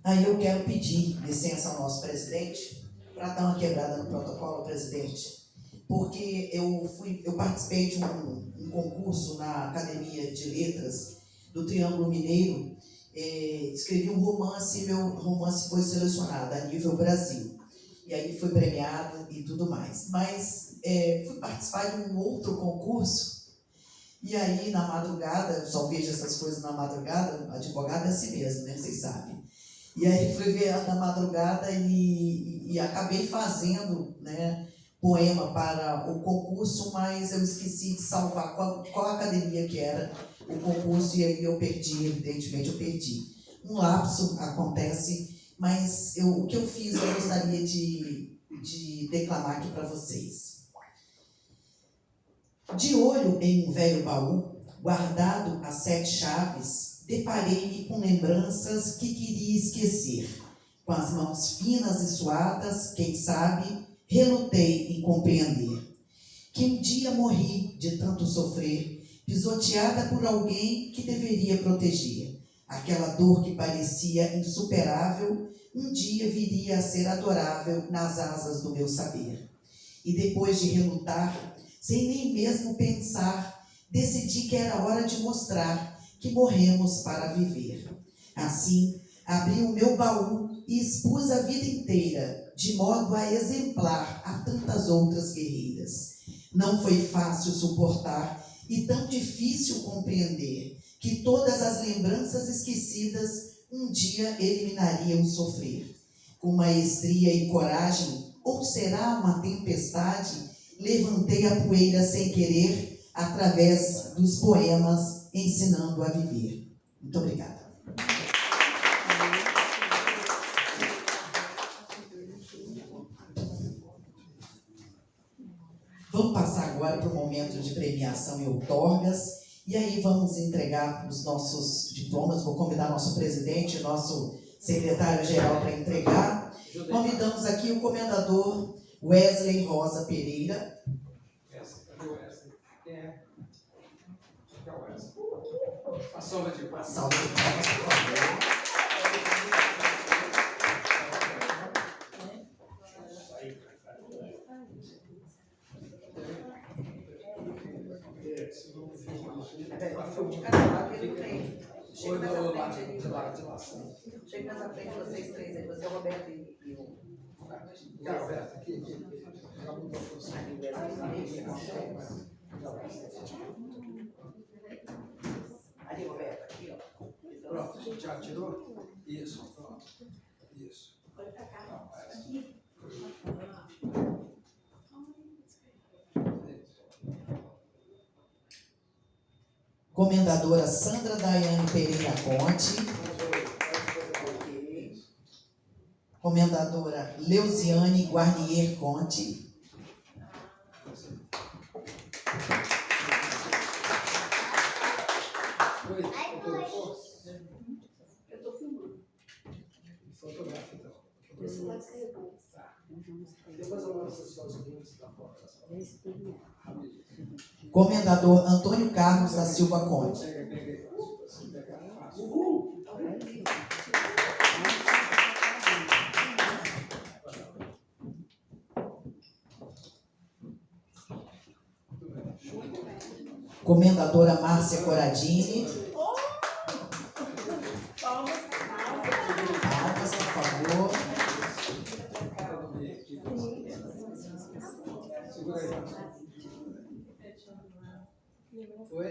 Aí eu quero pedir licença ao nosso presidente para dar uma quebrada no protocolo, presidente, porque eu participei de um concurso na Academia de Letras do Triângulo Mineiro. Escrevi um romance e meu romance foi selecionado a nível Brasil. E aí foi premiado e tudo mais. Mas fui participar de um outro concurso. E aí, na madrugada, só vejo essas coisas na madrugada, advogado é assim mesmo, né? Vocês sabem. E aí fui ver na madrugada e acabei fazendo, né, poema para o concurso, mas eu esqueci de salvar qual academia que era o concurso, e aí eu perdi, evidentemente eu perdi. Um lapso acontece, mas o que eu fiz eu gostaria de declamar aqui para vocês. De olho em um velho baú, guardado a 7 chaves, deparei-me com lembranças que queria esquecer. Com as mãos finas e suadas, quem sabe, relutei em compreender. Que um dia morri de tanto sofrer, pisoteada por alguém que deveria proteger. Aquela dor que parecia insuperável, um dia viria a ser adorável nas asas do meu saber. E depois de relutar, sem nem mesmo pensar, decidi que era hora de mostrar que morremos para viver. Assim, abri o meu baú e expus a vida inteira, de modo a exemplar a tantas outras guerreiras. Não foi fácil suportar e tão difícil compreender que todas as lembranças esquecidas um dia eliminariam o sofrer. Com maestria e coragem, ou será uma tempestade, levantei a poeira sem querer, através dos poemas Ensinando a Viver. Muito obrigada. Vamos passar agora para o momento de premiação e outorgas. E aí vamos entregar os nossos diplomas. Vou convidar nosso presidente, nosso secretário-geral para entregar. Convidamos aqui o comendador Wesley Rosa Pereira. Cadê o Wesley? Quem é? Quem é o Wesley? A salva de palmas. Salva de palmas, por favor. De cada lado ele não tem. Chega mais à frente ali. Chega mais à frente, vocês três aí. Você é o Roberto e o. Cara, Roberto, aqui. Ali, Roberto, aqui, ó. Pronto, já tirou? Isso, pronto. Isso. Comendadora Sandra Daiane Pereira Conte. Comendadora Leuziane Guarnier Conte. Eu estou filmando. Fotografa, então. Depois eu mostro os seus links da foto. Comendador Antônio Carlos da Silva Conte. Comendadora Márcia Coradini. Palmas, por favor. Segura aí. Foi?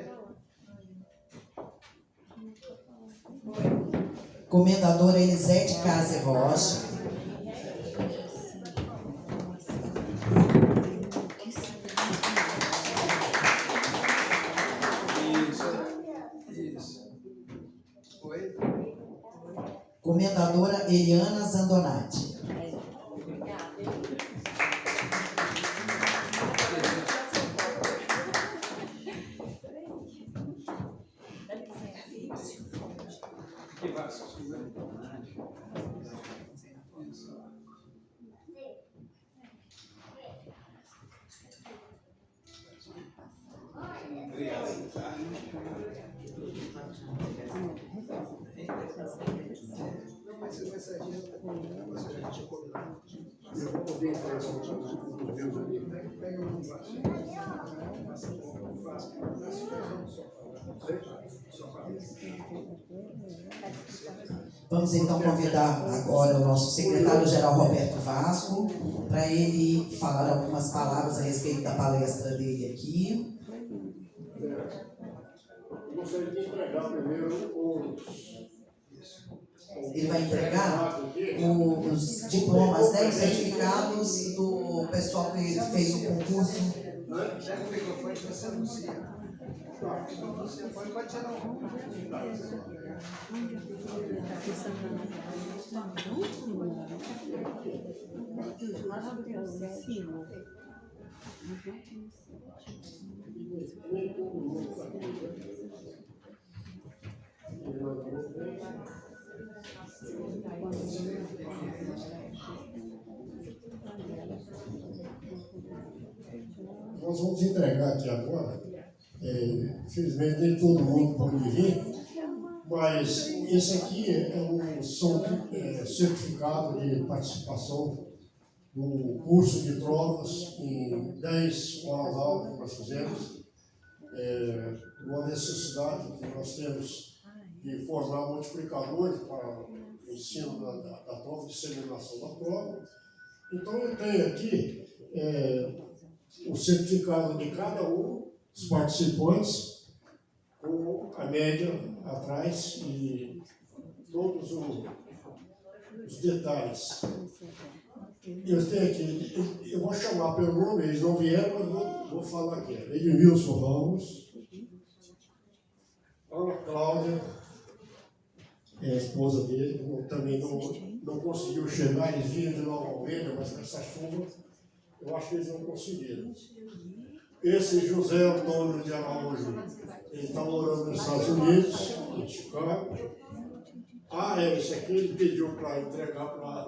Comendadora Elisete Case Rocha. Isso. Foi? Comendadora Eliana Zandonati. Que Vasco? Vamos então convidar agora o nosso secretário-geral Roberto Vasco para ele falar algumas palavras a respeito da palestra dele aqui. Eu gostaria de entregar primeiro Ele vai entregar os diplomas, né, os certificados do pessoal que fez o concurso. Pega o microfone que você anuncia. Você pode tirar um. Nós vamos entregar aqui agora. Infelizmente nem todo mundo pode vir, mas esse aqui é um certificado de participação no curso de trovas em 10 horas-aula que nós fizemos, uma necessidade que nós temos de formar multiplicadores para o ensino da prova, disseminação da prova. Então eu tenho aqui o certificado de cada um dos participantes, com a média atrás e todos os detalhes. Eu tenho aqui, eu vou chamar pelo nome, eles não vieram, mas vou falar aqui. Edmilson Ramos, Ana Cláudia, é a esposa dele, também não conseguiu chegar, eles vinham de Nova Almeida, mas com essa chuva, eu acho que eles não conseguiram. Esse José Antônio de Araújo, ele está morando nos Estados Unidos, em Chicago. Esse aqui ele pediu para entregar para nós.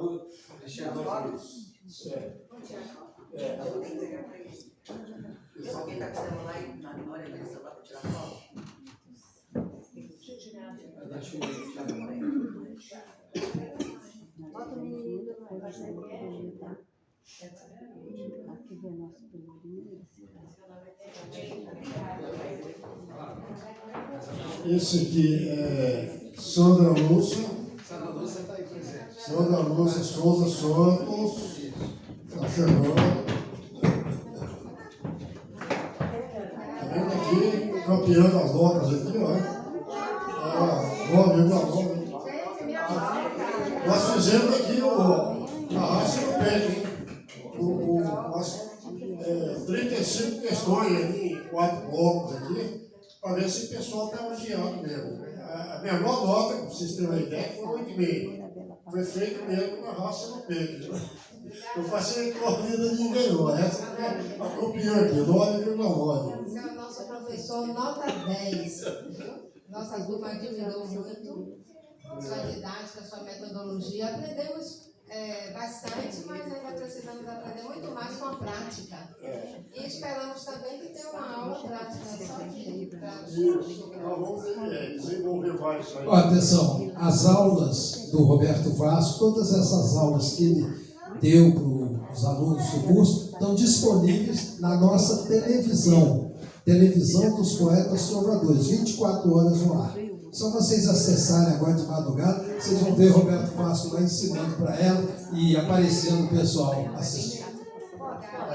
Alguém está com o celular aí na memória dele, celular para tirar foto? Bota o menino, vai fazer tá? Aqui vem nosso primeirinho. Esse aqui é Sandra Lúcia. Sandra Lúcia está aí presente. Sandra Lúcia Souza Santos. Está chegando. Está vendo aqui? Campeã das notas aqui, ó. 9,9. Nós fizemos aqui a raça no pé, hein? 35 questões aqui, em 4 blocos aqui, para ver se o pessoal está afiado mesmo. A menor nota, para vocês terem uma ideia, foi 8,5. Foi feito mesmo na raça no peito. Não facilitou a vida de ninguém, não. Essa é a campeã aqui, 9,9. Esse é o nosso professor, nota 10. Nossa turma admirou muito sua didática, sua metodologia. Aprendemos bastante, mas ainda precisamos aprender muito mais com a prática. E esperamos também que tenha uma aula prática só aqui. Vamos desenvolver mais isso aí. Atenção, as aulas do Roberto Vasco, todas essas aulas que ele deu para os alunos do curso, estão disponíveis na nossa televisão dos Poetas Trovadores, 24 horas no ar. Só vocês acessarem agora de madrugada, vocês vão ver Roberto Vasco lá ensinando para ela e aparecendo o pessoal assistindo.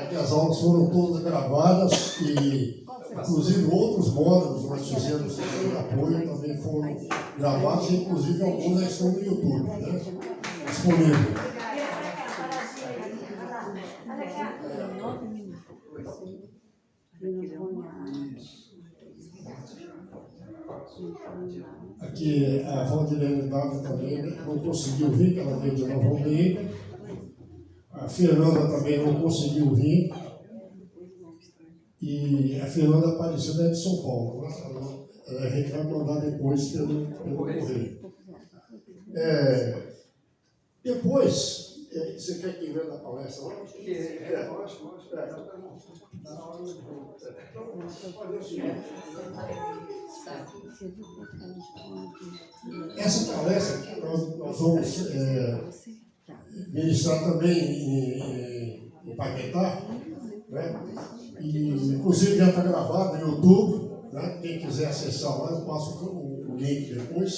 Que as aulas foram todas gravadas e, inclusive, outros módulos nós fizemos de apoio também foram gravados, e, inclusive, alguns já estão no YouTube, né? Disponível. Aqui a Valdilene Dávila também não conseguiu vir, que ela veio de Nova Almeida. A Fernanda também não conseguiu vir. E a Fernanda Aparecida é de São Paulo. A gente vai mandar depois pelo correio. Depois, você quer que venha da palestra lá? Essa palestra nós vamos ministrar também em Paquetá, né? E, inclusive já está gravado no YouTube, né? Quem quiser acessar lá, eu passo o link depois.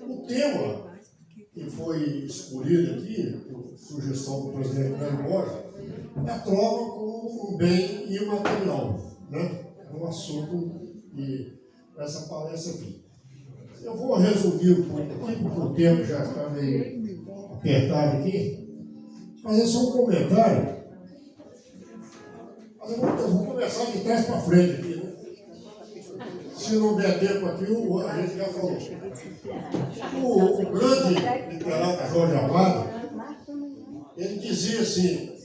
O tema que foi escolhido aqui, por sugestão do presidente Mário Borges, é a trova como um bem imaterial, né? É um assunto dessa palestra aqui. Eu vou resumir um pouco aqui, porque o tempo já está meio apertado aqui, fazer só um comentário. Mas eu vou começar de trás para frente aqui, né? Se não der tempo aqui, a gente já falou. O grande literário Jorge Amado, ele dizia assim: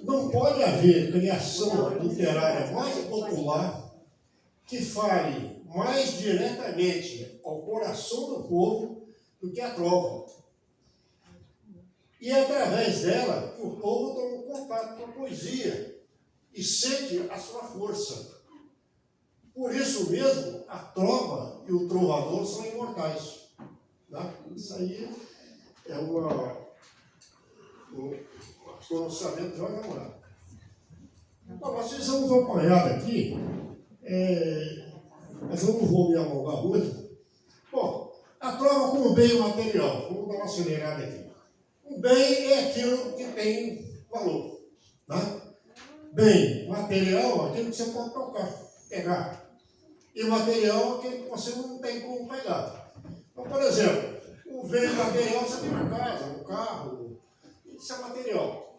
não pode haver criação literária mais popular que fale mais diretamente ao coração do povo do que a trova. E é através dela que o povo toma contato com a poesia e sente a sua força. Por isso mesmo, a trova e o trovador são imortais. Né? Isso aí é um pronunciamento de Jorge Amado. Então, nós fizemos uma apanhada aqui, mas eu não vou me alongar muito. Bom, a trova como bem material, vamos dar uma acelerada aqui. O bem é aquilo que tem valor. Né? Bem material é aquilo que você pode tocar, pegar. E material é aquilo que você não tem como pegar. Então, por exemplo, o bem material você tem uma casa, um carro, isso é material.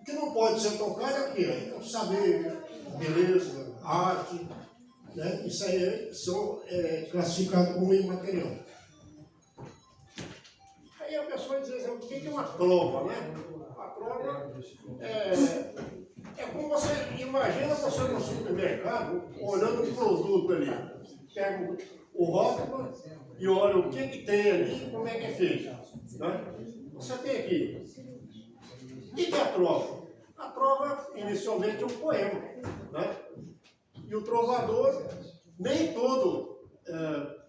O que não pode ser tocado é o quê? É o saber, beleza, arte, né? Isso aí são classificados como imaterial. Aí a pessoa diz assim, o que é uma prova, né? A prova é como você imagina você no supermercado olhando um produto ali. Pega o rótulo e olha o que tem ali e como é que é feito. Né? Você tem aqui. O que é a prova? A prova, inicialmente, é um poema. Né? E o trovador, nem todo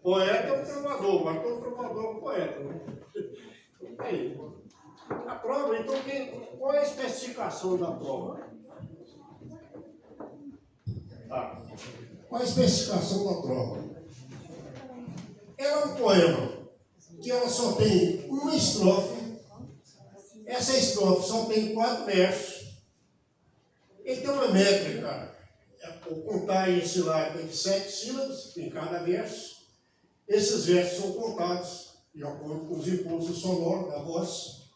poeta é um trovador, mas todo trovador é um poeta. Né? Aí, a prova, então, qual é a especificação da prova? Qual a especificação da prova? Ela é um poema que ela só tem uma estrofe. Essa estrofe só tem 4 versos. Ele tem uma métrica. O contar e ensinar tem 7 sílabas em cada verso. Esses versos são contados de acordo com os impulsos sonoros da voz.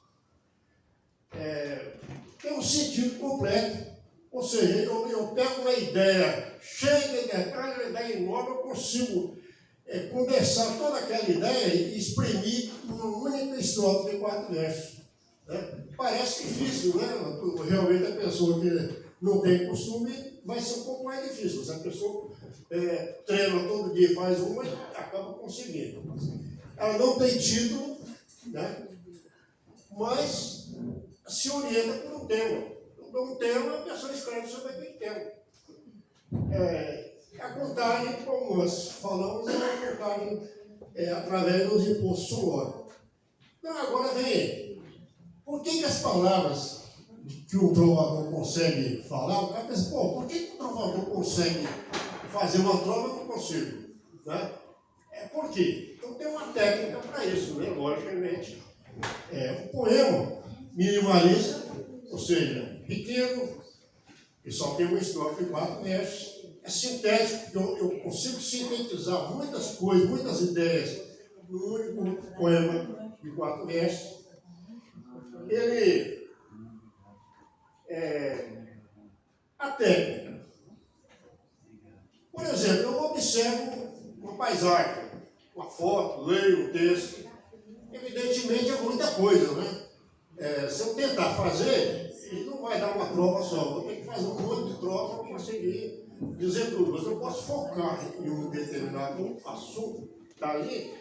Tem um sentido completo. Ou seja, eu pego uma ideia cheia de detalhes, uma ideia enorme, eu consigo condensar toda aquela ideia e exprimir uma única estrofe de 4 versos. Né? Parece difícil, né? Realmente a pessoa que não tem costume vai ser um pouco mais difícil. Se a pessoa treina todo dia e faz uma, acaba conseguindo. Ela não tem título, né? Mas se orienta por um tema. Um tema, a pessoa escreve sobre aquele tema. A contagem, como nós falamos, é uma contagem através dos impulsos sonoros. Então, agora vem. Por que as palavras que o trovador consegue falar, o cara pensa, por que o trovador consegue fazer uma trova e eu não consigo? Né? Por quê? Então tem uma técnica para isso, né? Logicamente. O poema minimalista, ou seja, pequeno, e só tem uma estrofe e 4 versos, é sintético, porque eu consigo sintetizar muitas coisas, muitas ideias, num único poema de 4 versos. Ele a técnica. Por exemplo, eu observo uma paisagem, uma foto, leio um texto. Evidentemente é muita coisa, né? Se eu tentar fazer, ele não vai dar uma prova só. Vou ter que fazer um monte de prova para conseguir dizer tudo. Mas eu posso focar em um determinado assunto dali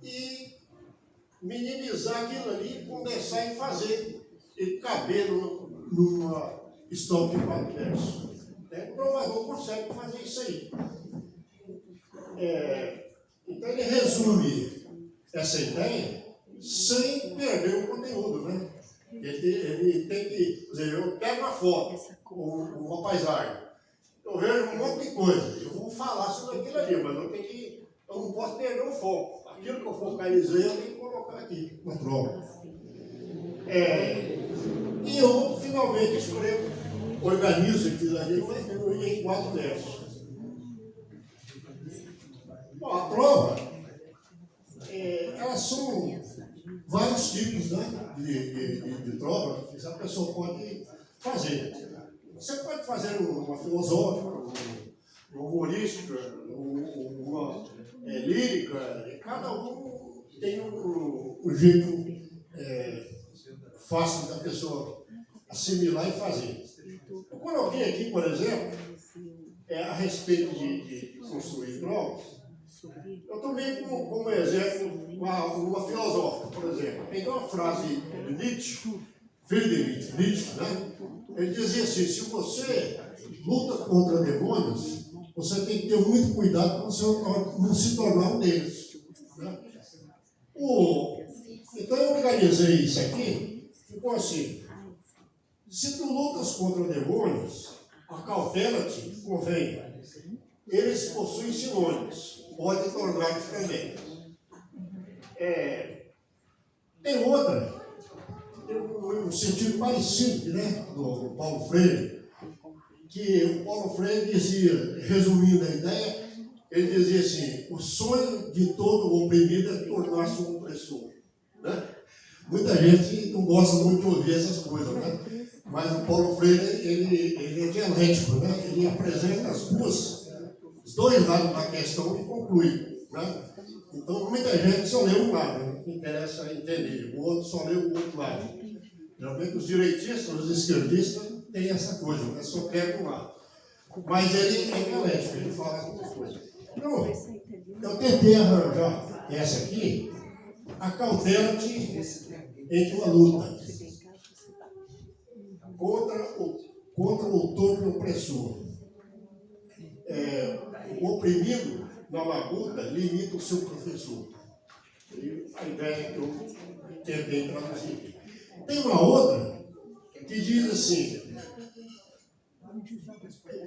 e minimizar aquilo ali, condensar e fazer e caber numa estrofe de 4 versos. O trovador consegue fazer isso aí. Então ele resume essa ideia sem perder o conteúdo, né? Ele tem que, por exemplo, eu pego uma foto, uma paisagem, eu vejo um monte de coisa, eu vou falar sobre aquilo ali, mas eu não posso perder o foco. Aquilo que eu focalizei, eu tenho que colocar aqui na prova. E eu finalmente escrevo, organizo aquilo ali em 4 versos. Bom, a prova, elas são vários tipos, né, de prova que a pessoa pode fazer. Você pode fazer uma filosófica, uma humorística, uma lírica, cada um tem um jeito fácil da pessoa assimilar e fazer. Eu coloquei aqui, por exemplo, a respeito de construir provas, eu tomei como exemplo uma filosófica, por exemplo. Peguei uma frase de Nietzsche, Friedrich Nietzsche, né? Ele dizia assim, se você luta contra demônios, você tem que ter muito cuidado para você não se tornar um deles. Né? Então eu organizei isso aqui, ficou assim. Se tu lutas contra demônios, acautela-te, convém. Eles possuem sinônimos, pode tornar-te também. Tem outra, tem um sentido parecido, né, do Paulo Freire, que o Paulo Freire dizia, resumindo a ideia, ele dizia assim, o sonho de todo oprimido é tornar-se um opressor. Né? Muita gente não gosta muito de ouvir essas coisas, né? Mas o Paulo Freire, ele é dialético, né? Ele apresenta os dois lados da questão e conclui, né? Então, muita gente só lê um lado, né? Que interessa entender, o outro só lê o outro lado. Geralmente os direitistas, os esquerdistas, têm essa coisa, né? Só pega um lado. Mas ele é dialético, ele fala muita coisa. Então, eu tentei arranjar essa aqui, acautela-te entre uma luta contra o autor e o opressor. O oprimido, na labuta, limita o seu professor. E a ideia que eu tentei traduzir aqui. Tem uma outra que diz assim: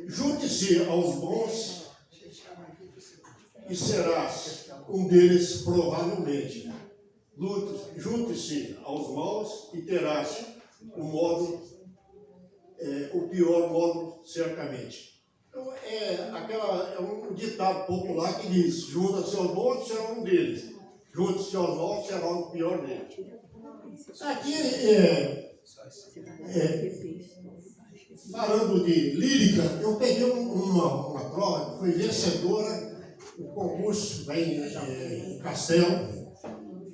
junte-se aos bons e serás um deles provavelmente. Junte-se aos maus e terás o pior modo certamente. Então, é um ditado popular que diz: junta-se aos bons, será um deles. Junte-se aos maus, será o pior deles. Aqui, falando de lírica, eu peguei uma prova que foi vencedora no concurso lá em Castelo,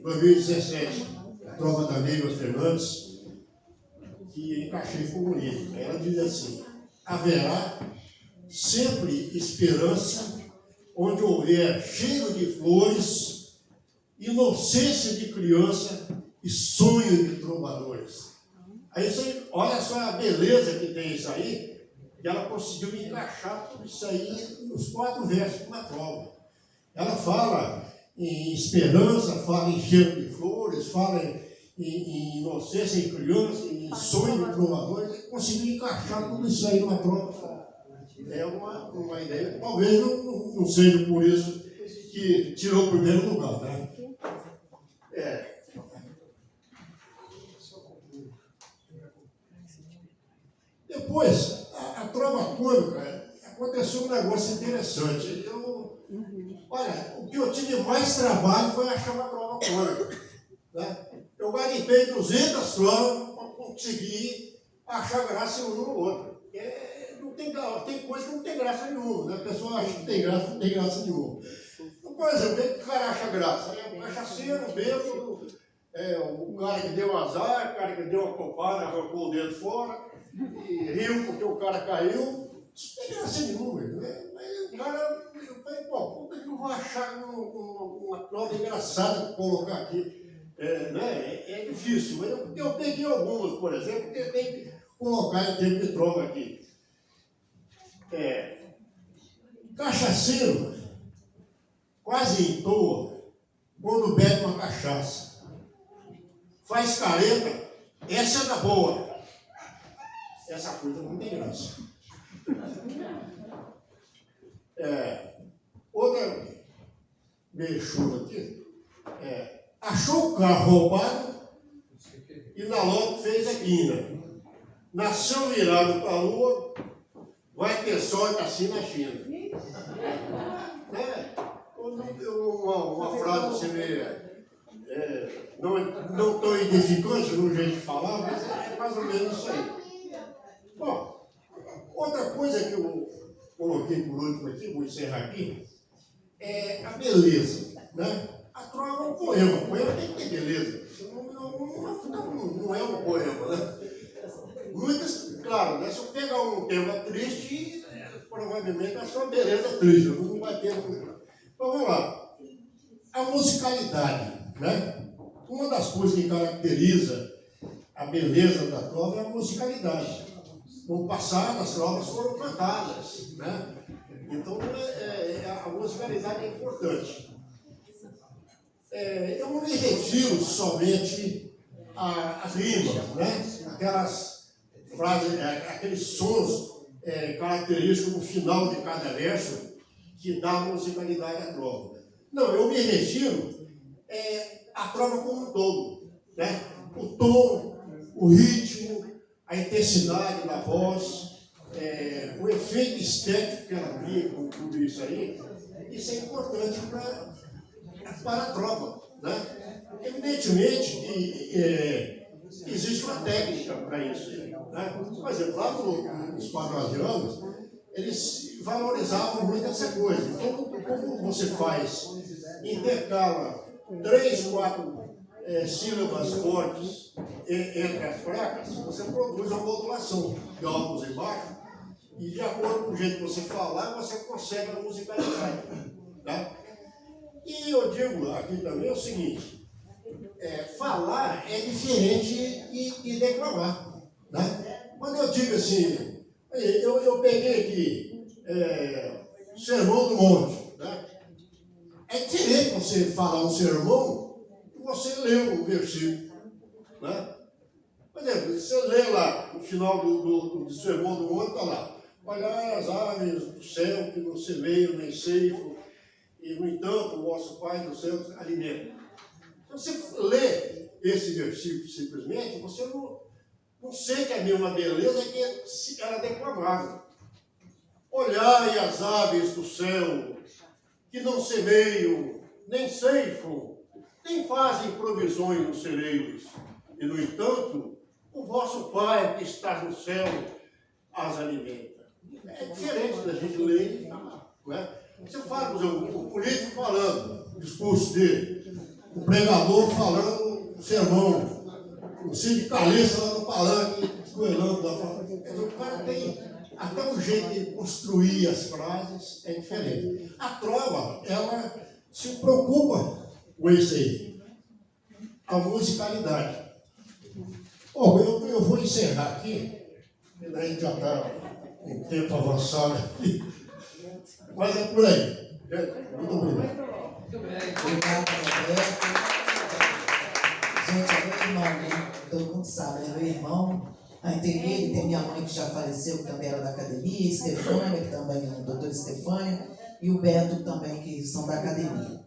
2017, a prova da Neiva Fernandes, que encaixei como lírica. Ela diz assim: haverá sempre esperança onde houver cheiro de flores, inocência de criança e sonho de trovadores. Aí você olha só a beleza que tem isso aí, e ela conseguiu encaixar tudo isso aí nos 4 versos de uma prova. Ela fala em esperança, fala em cheiro de flores, fala em inocência, em criança, em sonho de trovadores, e conseguiu encaixar tudo isso aí numa prova só. É uma ideia, talvez não seja por isso que tirou o primeiro lugar, né? Depois, a trova cômica, aconteceu um negócio interessante. Olha, o que eu tive mais trabalho foi achar uma trova cômica, né? Eu garimpei 200 trovas para conseguir achar graça em um no outro. Tem coisa que não tem graça nenhuma, né? A pessoa acha que tem graça, não tem graça nenhuma. Então, por exemplo, o que o cara acha graça? É o cachaceiro, bêbado, o cara que deu azar, o cara que deu uma copada, arrancou o dedo fora, e riu porque o cara caiu. Isso não tem graça nenhuma, né? Mas o cara, eu falei, puta que eu vou achar uma prova engraçada para colocar aqui. É difícil, mas eu peguei algumas, por exemplo, tentei colocar em tempo de trova aqui. Cachaceiro quase em toa quando bebe uma cachaça. Faz careta, essa é da boa. Essa coisa não tem graça. Outra mexura aqui. Achou o carro roubado e na lote fez a quina. Nasceu virado para a lua, vai ter sorte assim na China. Uma frase você vê, não tão edificante no jeito de falar, mas é mais ou menos isso aí. Bom, outra coisa que eu coloquei por último aqui, vou encerrar aqui, é a beleza, né? A trova é um poema. O poema tem que ter beleza. Não é um poema, né? Muitas, claro, né? Se eu pegar um tema triste, provavelmente vai ser uma beleza triste. Não vai ter. Então vamos lá. A musicalidade, né? Uma das coisas que caracteriza a beleza da trova é a musicalidade. No passado, as trovas foram cantadas, né? Então, a musicalidade é importante. Eu não me refiro somente às rimas, né? Aquelas frases, aqueles sons característicos no final de cada verso que dá musicalidade à trova. Não, eu me refiro à trova como um todo, né? O tom, o ritmo, a intensidade da voz, o efeito estético que ela cria com tudo isso aí, isso é importante para a trova, né? Evidentemente que existe uma técnica para isso. Né? Por exemplo, lá nos quadrasianos, eles valorizavam muito essa coisa. Então, como você faz, intercala 3, 4 sílabas fortes entre as fracas, você produz uma modulação de altos e baixos, e de acordo com o jeito que você falar, você consegue a musicalidade. Tá? E eu digo aqui também o seguinte, falar é diferente de declamar. Né? Quando eu digo assim, eu peguei aqui Sermão do Monte, né? É diferente você falar um sermão e você ler o versículo. Né? Por exemplo, você lê lá, no final do Sermão do Monte, está lá, olhai as aves do céu que não semeiam nem ceifam, e, no entanto, o vosso Pai do céu alimenta. Se você lê esse versículo simplesmente, você não sente a mesma beleza que era declamado. Olhai as aves do céu, que não semeiam, nem ceifam, nem fazem provisões nos celeiros. E, no entanto, o vosso Pai que está no céu as alimenta. É diferente da gente ler e falar. Né? Você fala, por exemplo, o político falando, o discurso dele, o pregador falando o sermão, o sindicalista lá no palanque, escoelando da fala. O cara tem até o jeito de construir as frases é diferente. A trova, ela se preocupa com isso aí, a musicalidade. Bom, eu vou encerrar aqui, a gente já está com tempo avançado aqui, mas é por aí. Muito obrigado. Obrigado, Roberto. Gente, é meu irmão, né? Todo mundo sabe, é meu irmão. Aí tem ele, tem minha mãe que já faleceu, que também era da academia, Estefânia, que também é a doutora Estefânia, e o Beto também, que são da academia.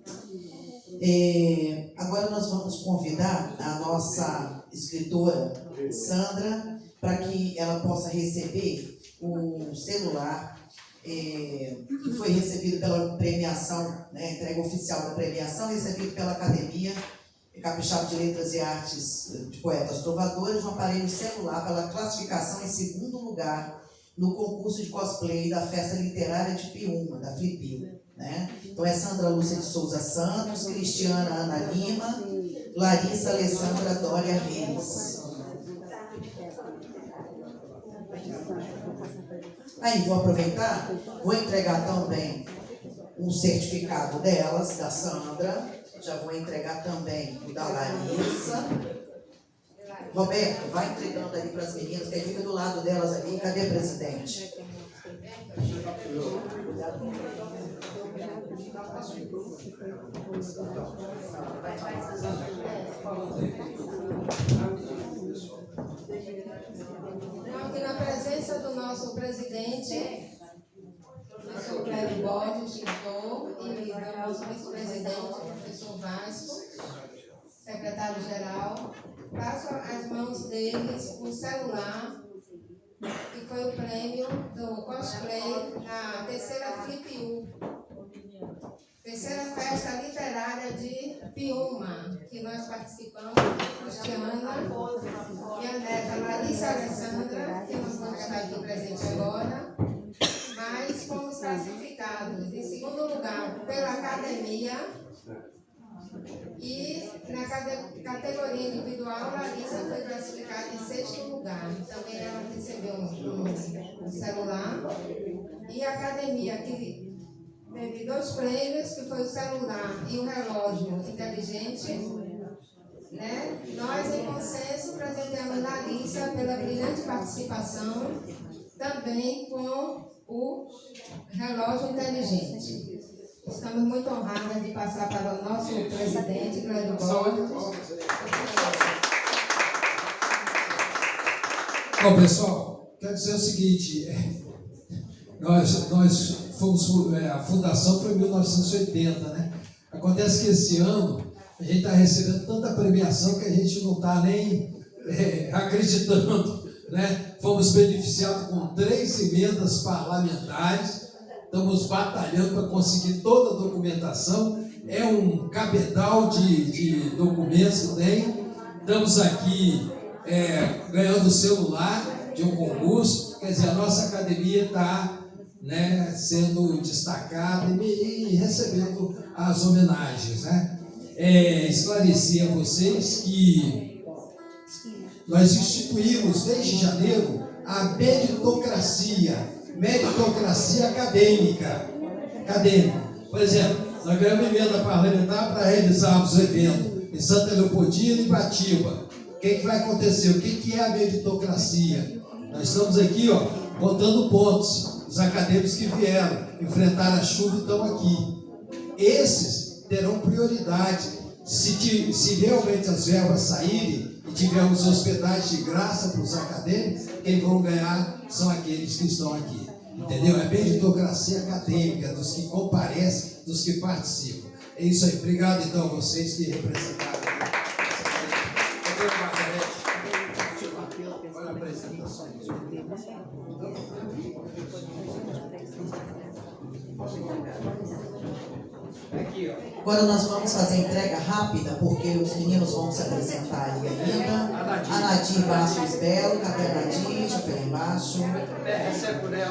Agora nós vamos convidar a nossa escritora Sandra para que ela possa receber o celular que foi recebido pela premiação, né, entrega oficial da premiação, recebido pela Academia Capixaba de Letras e Artes de Poetas Trovadores, um aparelho celular pela classificação em 2º lugar no concurso de cosplay da Festa Literária de Piúma, da Flipil. Né? Então é Sandra Lúcia de Souza Santos, Cristiana Ana Lima, Larissa Alessandra Dória Reis. Aí, vou aproveitar, vou entregar também um certificado delas, da Sandra, já vou entregar também o da Larissa. Roberto, vai entregando ali para as meninas, que aí fica do lado delas ali. Cadê a presidente? Então, aqui na presença do nosso presidente, professor Cléber Borges, escritor, e do nosso vice-presidente, professor Vasco, secretário-geral, passo às mãos deles um celular, que foi o prêmio do cosplay na terceira Flip-U, terceira festa literária de Piúma, que nós participamos, Cristiana e a neta Larissa Alessandra, que não pode estar aqui presente agora, mas fomos classificados em 2º lugar pela academia e na categoria individual, Larissa foi classificada em 6º lugar. Também ela recebeu um celular. E a academia, que teve 2 prêmios, que foi o celular e o relógio inteligente. Né? Nós, em consenso, presentamos Larissa pela brilhante participação, também com o relógio inteligente. Estamos muito honradas de passar para o nosso presidente, Cléber Borges. Bom, pessoal, quero dizer o seguinte, nós fomos, a fundação foi em 1980, né? Acontece que esse ano a gente está recebendo tanta premiação que a gente não está nem acreditando, né? Fomos beneficiados com 3 emendas parlamentares, estamos batalhando para conseguir toda a documentação é um cabedal de documentos que tem. Estamos aqui ganhando o celular de um concurso, quer dizer, a nossa academia está sendo destacada e recebendo as homenagens. Esclarecer a vocês que nós instituímos desde janeiro a meritocracia acadêmica. Por exemplo, nós ganhamos emenda parlamentar para realizarmos o evento em Santa Leopoldina e Batiba. O que vai acontecer? O que é a meritocracia? Nós estamos aqui, botando pontos. Os acadêmicos que vieram enfrentar a chuva estão aqui. Esses terão prioridade. Se realmente as verbas saírem e tivermos hospedagem de graça para os acadêmicos, quem vão ganhar são aqueles que estão aqui. Entendeu? É meritocracia acadêmica, dos que comparecem, dos que participam. É isso aí. Obrigado, então, a vocês que representaram. Olha a apresentação. Agora nós vamos fazer entrega rápida, porque os meninos vão se apresentar ali ainda. A Nadir Bastos Belo, cadê a Nadir? Deixa eu ver lá embaixo.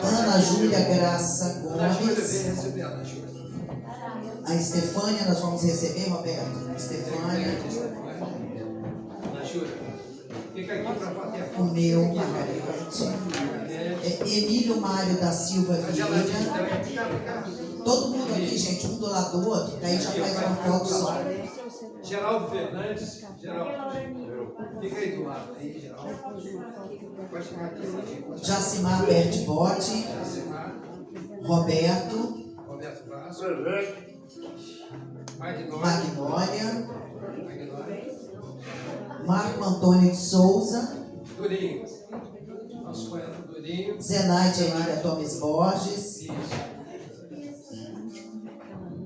Ana Júlia Graça Gomes. A Estefânia, nós vamos receber, Roberto. Estefânia. Fica aqui para bater a foto. O meu, Margarete. Emílio Mário da Silva Vieira. Todo mundo aqui, gente, um do lado do outro, daí já faz uma foto só. Geraldo Fernandes. Geraldo. Fica aí do lado, aí, Geraldo. Pode chegar aqui. Jacimar Bertibotti. Roberto. Roberto Vasco. Magnólia. Marco Antônio de Souza. Durinho. Nosso poeta Durinho. Zenaide Emília Tomes Borges.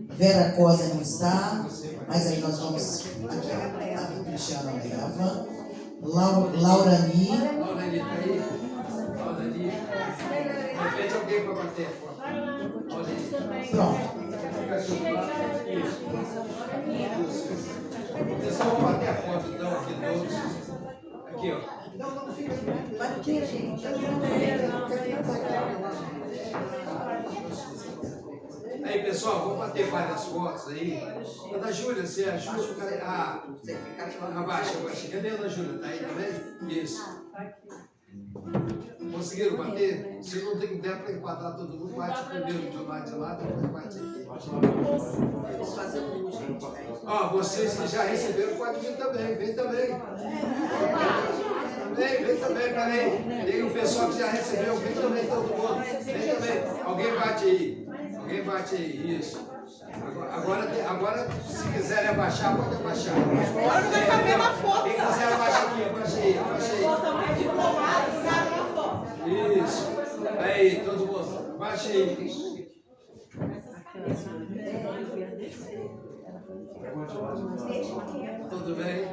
Vera Cosa não está, mas aí nós vamos aqui, a Cristiana leva. Laurani. Laurani está aí? Laurani. De repente alguém vai bater a foto. Pronto. Pessoal, vamos bater a foto então aqui todos. Aqui, ó. Não, fica aqui. Vai aqui, gente. Aí, pessoal, vamos bater várias fotos aí. Ana Júlia, você ajuda o cara. Abaixa. Cadê a Ana Júlia? Tá aí também? Isso. Conseguiram bater? Se não tem tempo para enquadrar todo mundo, bate primeiro de um lado de lá, depois bate aqui. Vamos fazer um gente. Vocês que já receberam, podem vir também. Vem também. Vem também, peraí. Tem o pessoal que já recebeu, vem também todo mundo. Vem também. Alguém bate aí, isso. Agora, se quiserem abaixar, pode abaixar. Agora não vai caber na foto. Quem quiser abaixar aqui, abaixa aí. Isso. Aí, todo mundo. Abaixa aí. Tudo bem?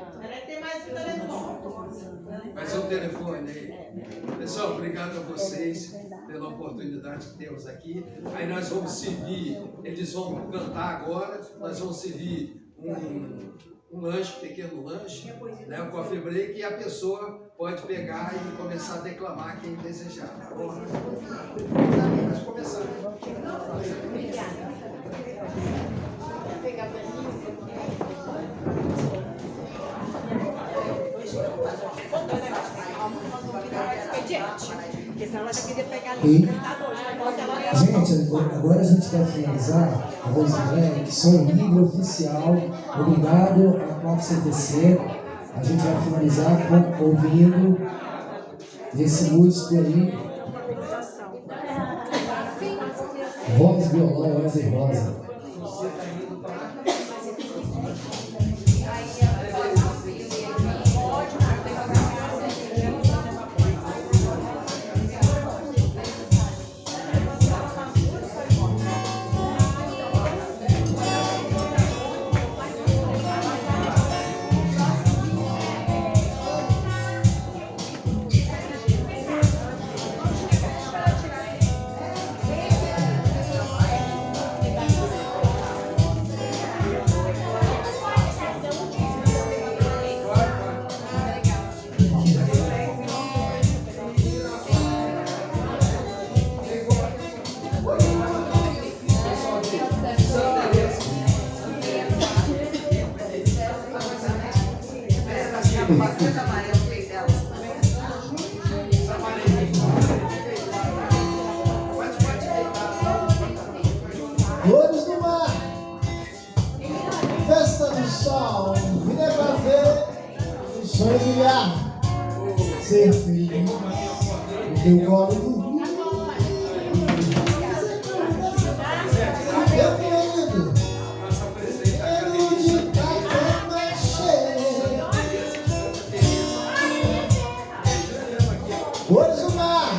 Tem mais um telefone. Mais um telefone aí. Pessoal, obrigado a vocês pela oportunidade que temos aqui. Aí nós vamos servir, eles vão cantar agora, nós vamos servir um lanche, pequeno lanche, né, com a coffee break, e a pessoa pode pegar e começar a declamar quem desejar. Tá bom? Vamos começar. Gente, agora a gente vai finalizar a Rosilene, que sou o livro oficial. Obrigado a 4CTC. A gente vai finalizar ouvindo esse músico aí. Voz, violão, Wesley Rosa. teu colo do rio. Meu querido, eu de café mais cheio. Cores do mar,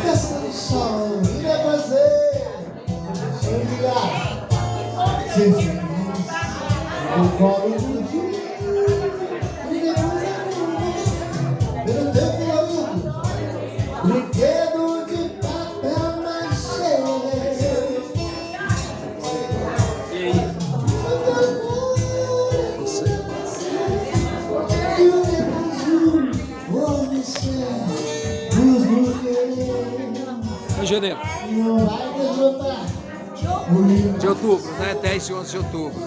festa do sol, irá fazer. Ser feliz no colo do rio. Pelo teu florido, brinquedo de papel machê. E o tempo azul, onde está os Em janeiro. De outubro, né? 10 e 11 de outubro.